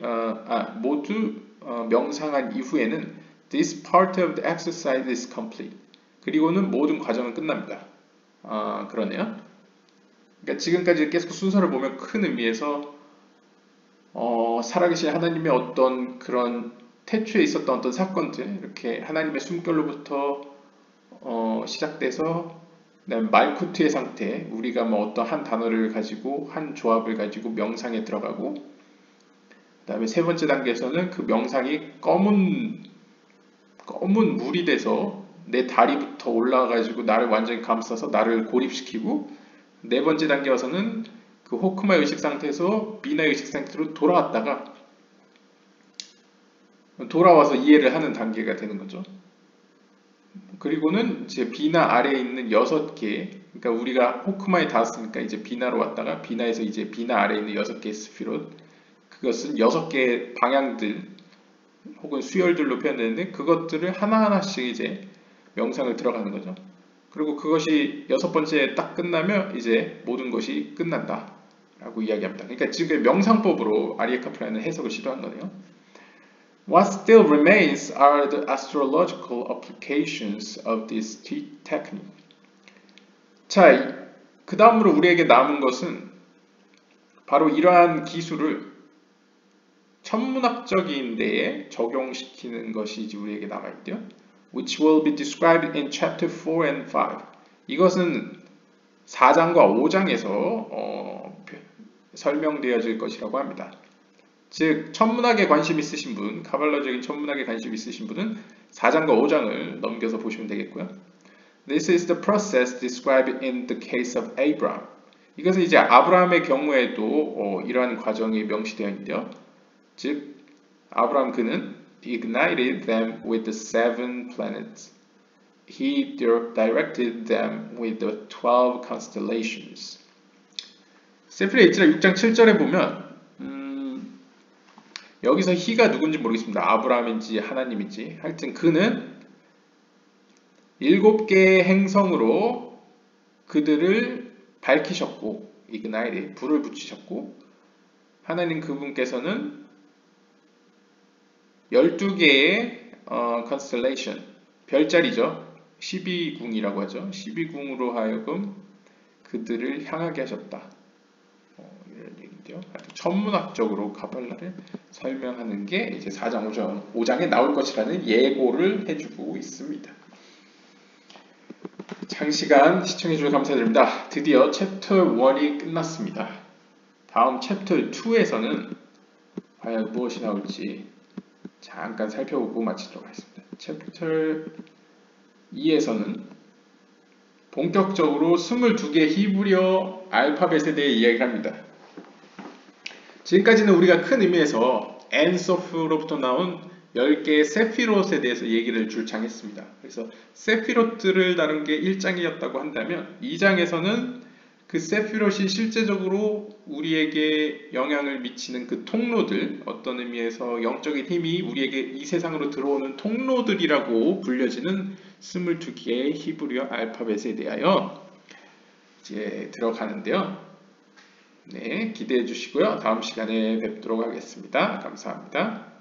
명상한 이후에는 this part of the exercise is complete. 그리고는 모든 과정은 끝납니다. 그러네요. 그러니까 지금까지 계속 순서를 보면 큰 의미에서 살아계신 하나님의 어떤 그런 태초에 있었던 어떤 사건들, 이렇게 하나님의 숨결로부터 시작돼서 말쿠트의 상태, 우리가 뭐 어떤 한 단어를 가지고 한 조합을 가지고 명상에 들어가고, 그 다음에 세 번째 단계에서는 그 명상이 검은 물이 돼서 내 다리부터 올라가가지고 나를 완전히 감싸서 나를 고립시키고, 네 번째 단계 와서는 그 호크마 의식 상태에서 비나 의식 상태로 돌아와서 이해를 하는 단계가 되는 거죠. 그리고는 이제 비나 아래에 있는 6개, 그러니까 우리가 호크마에 닿았으니까 이제 비나로 왔다가 비나에서 이제 비나 아래에 있는 6개의 스피롯, 그것은 6개의 방향들 혹은 수열들로 표현되는데 그것들을 하나하나씩 이제 명상을 들어가는 거죠. 그리고 그것이 6번째 딱 끝나면 이제 모든 것이 끝난다 라고 이야기합니다. 그러니까 지금 명상법으로 아리에 카프라는 해석을 시도한 거네요. What still remains are the astrological applications of this technique. 자, 그 다음으로 우리에게 남은 것은 바로 이러한 기술을 천문학적인 데에 적용시키는 것이 이제 우리에게 남아있대요. Which will be described in chapter 4 and 5. 이것은 4장과 5장에서 설명되어질 것이라고 합니다. 즉 천문학에 관심 있으신 분, 카발라적인 천문학에 관심 있으신 분은 4장과 5장을 넘겨서 보시면 되겠고요. This is the process described in the case of Abraham. 이것은 이제 아브라함의 경우에도 이러한 과정이 명시되어 있는데요. 즉, 아브라함 그는 ignited them with the 7 planets. He directed them with the 12 constellations. 세필의 이지라 6장 7절에 보면 여기서 he가 누군지 모르겠습니다. 아브라함인지 하나님인지 하여튼 그는 7개의 행성으로 그들을 밝히셨고 ignited, 불을 붙이셨고 하나님 그분께서는 12개의 constellation, 별자리죠. 12궁이라고 하죠. 12궁으로 하여금 그들을 향하게 하셨다. 이런 얘기인데요. 천문학적으로 카발라를 설명하는 게 이제 4장 5장에 나올 것이라는 예고를 해주고 있습니다. 장시간 시청해주셔서 감사드립니다. 드디어 챕터 1이 끝났습니다. 다음 챕터 2에서는 과연 무엇이 나올지 잠깐 살펴보고 마치도록 하겠습니다. 챕터 2에서는 본격적으로 22개 히브리어 알파벳에 대해 이야기를 합니다. 지금까지는 우리가 큰 의미에서 엔소프로부터 나온 10개의 세피롯에 대해서 얘기를 줄창했습니다. 그래서 세피롯들을 다룬 게 1장이었다고 한다면 2장에서는 그 세피롯이 실제적으로 우리에게 영향을 미치는 그 통로들, 어떤 의미에서 영적인 힘이 우리에게 이 세상으로 들어오는 통로들이라고 불려지는 22개의 히브리어 알파벳에 대하여 이제 들어가는데요. 네, 기대해 주시고요. 다음 시간에 뵙도록 하겠습니다. 감사합니다.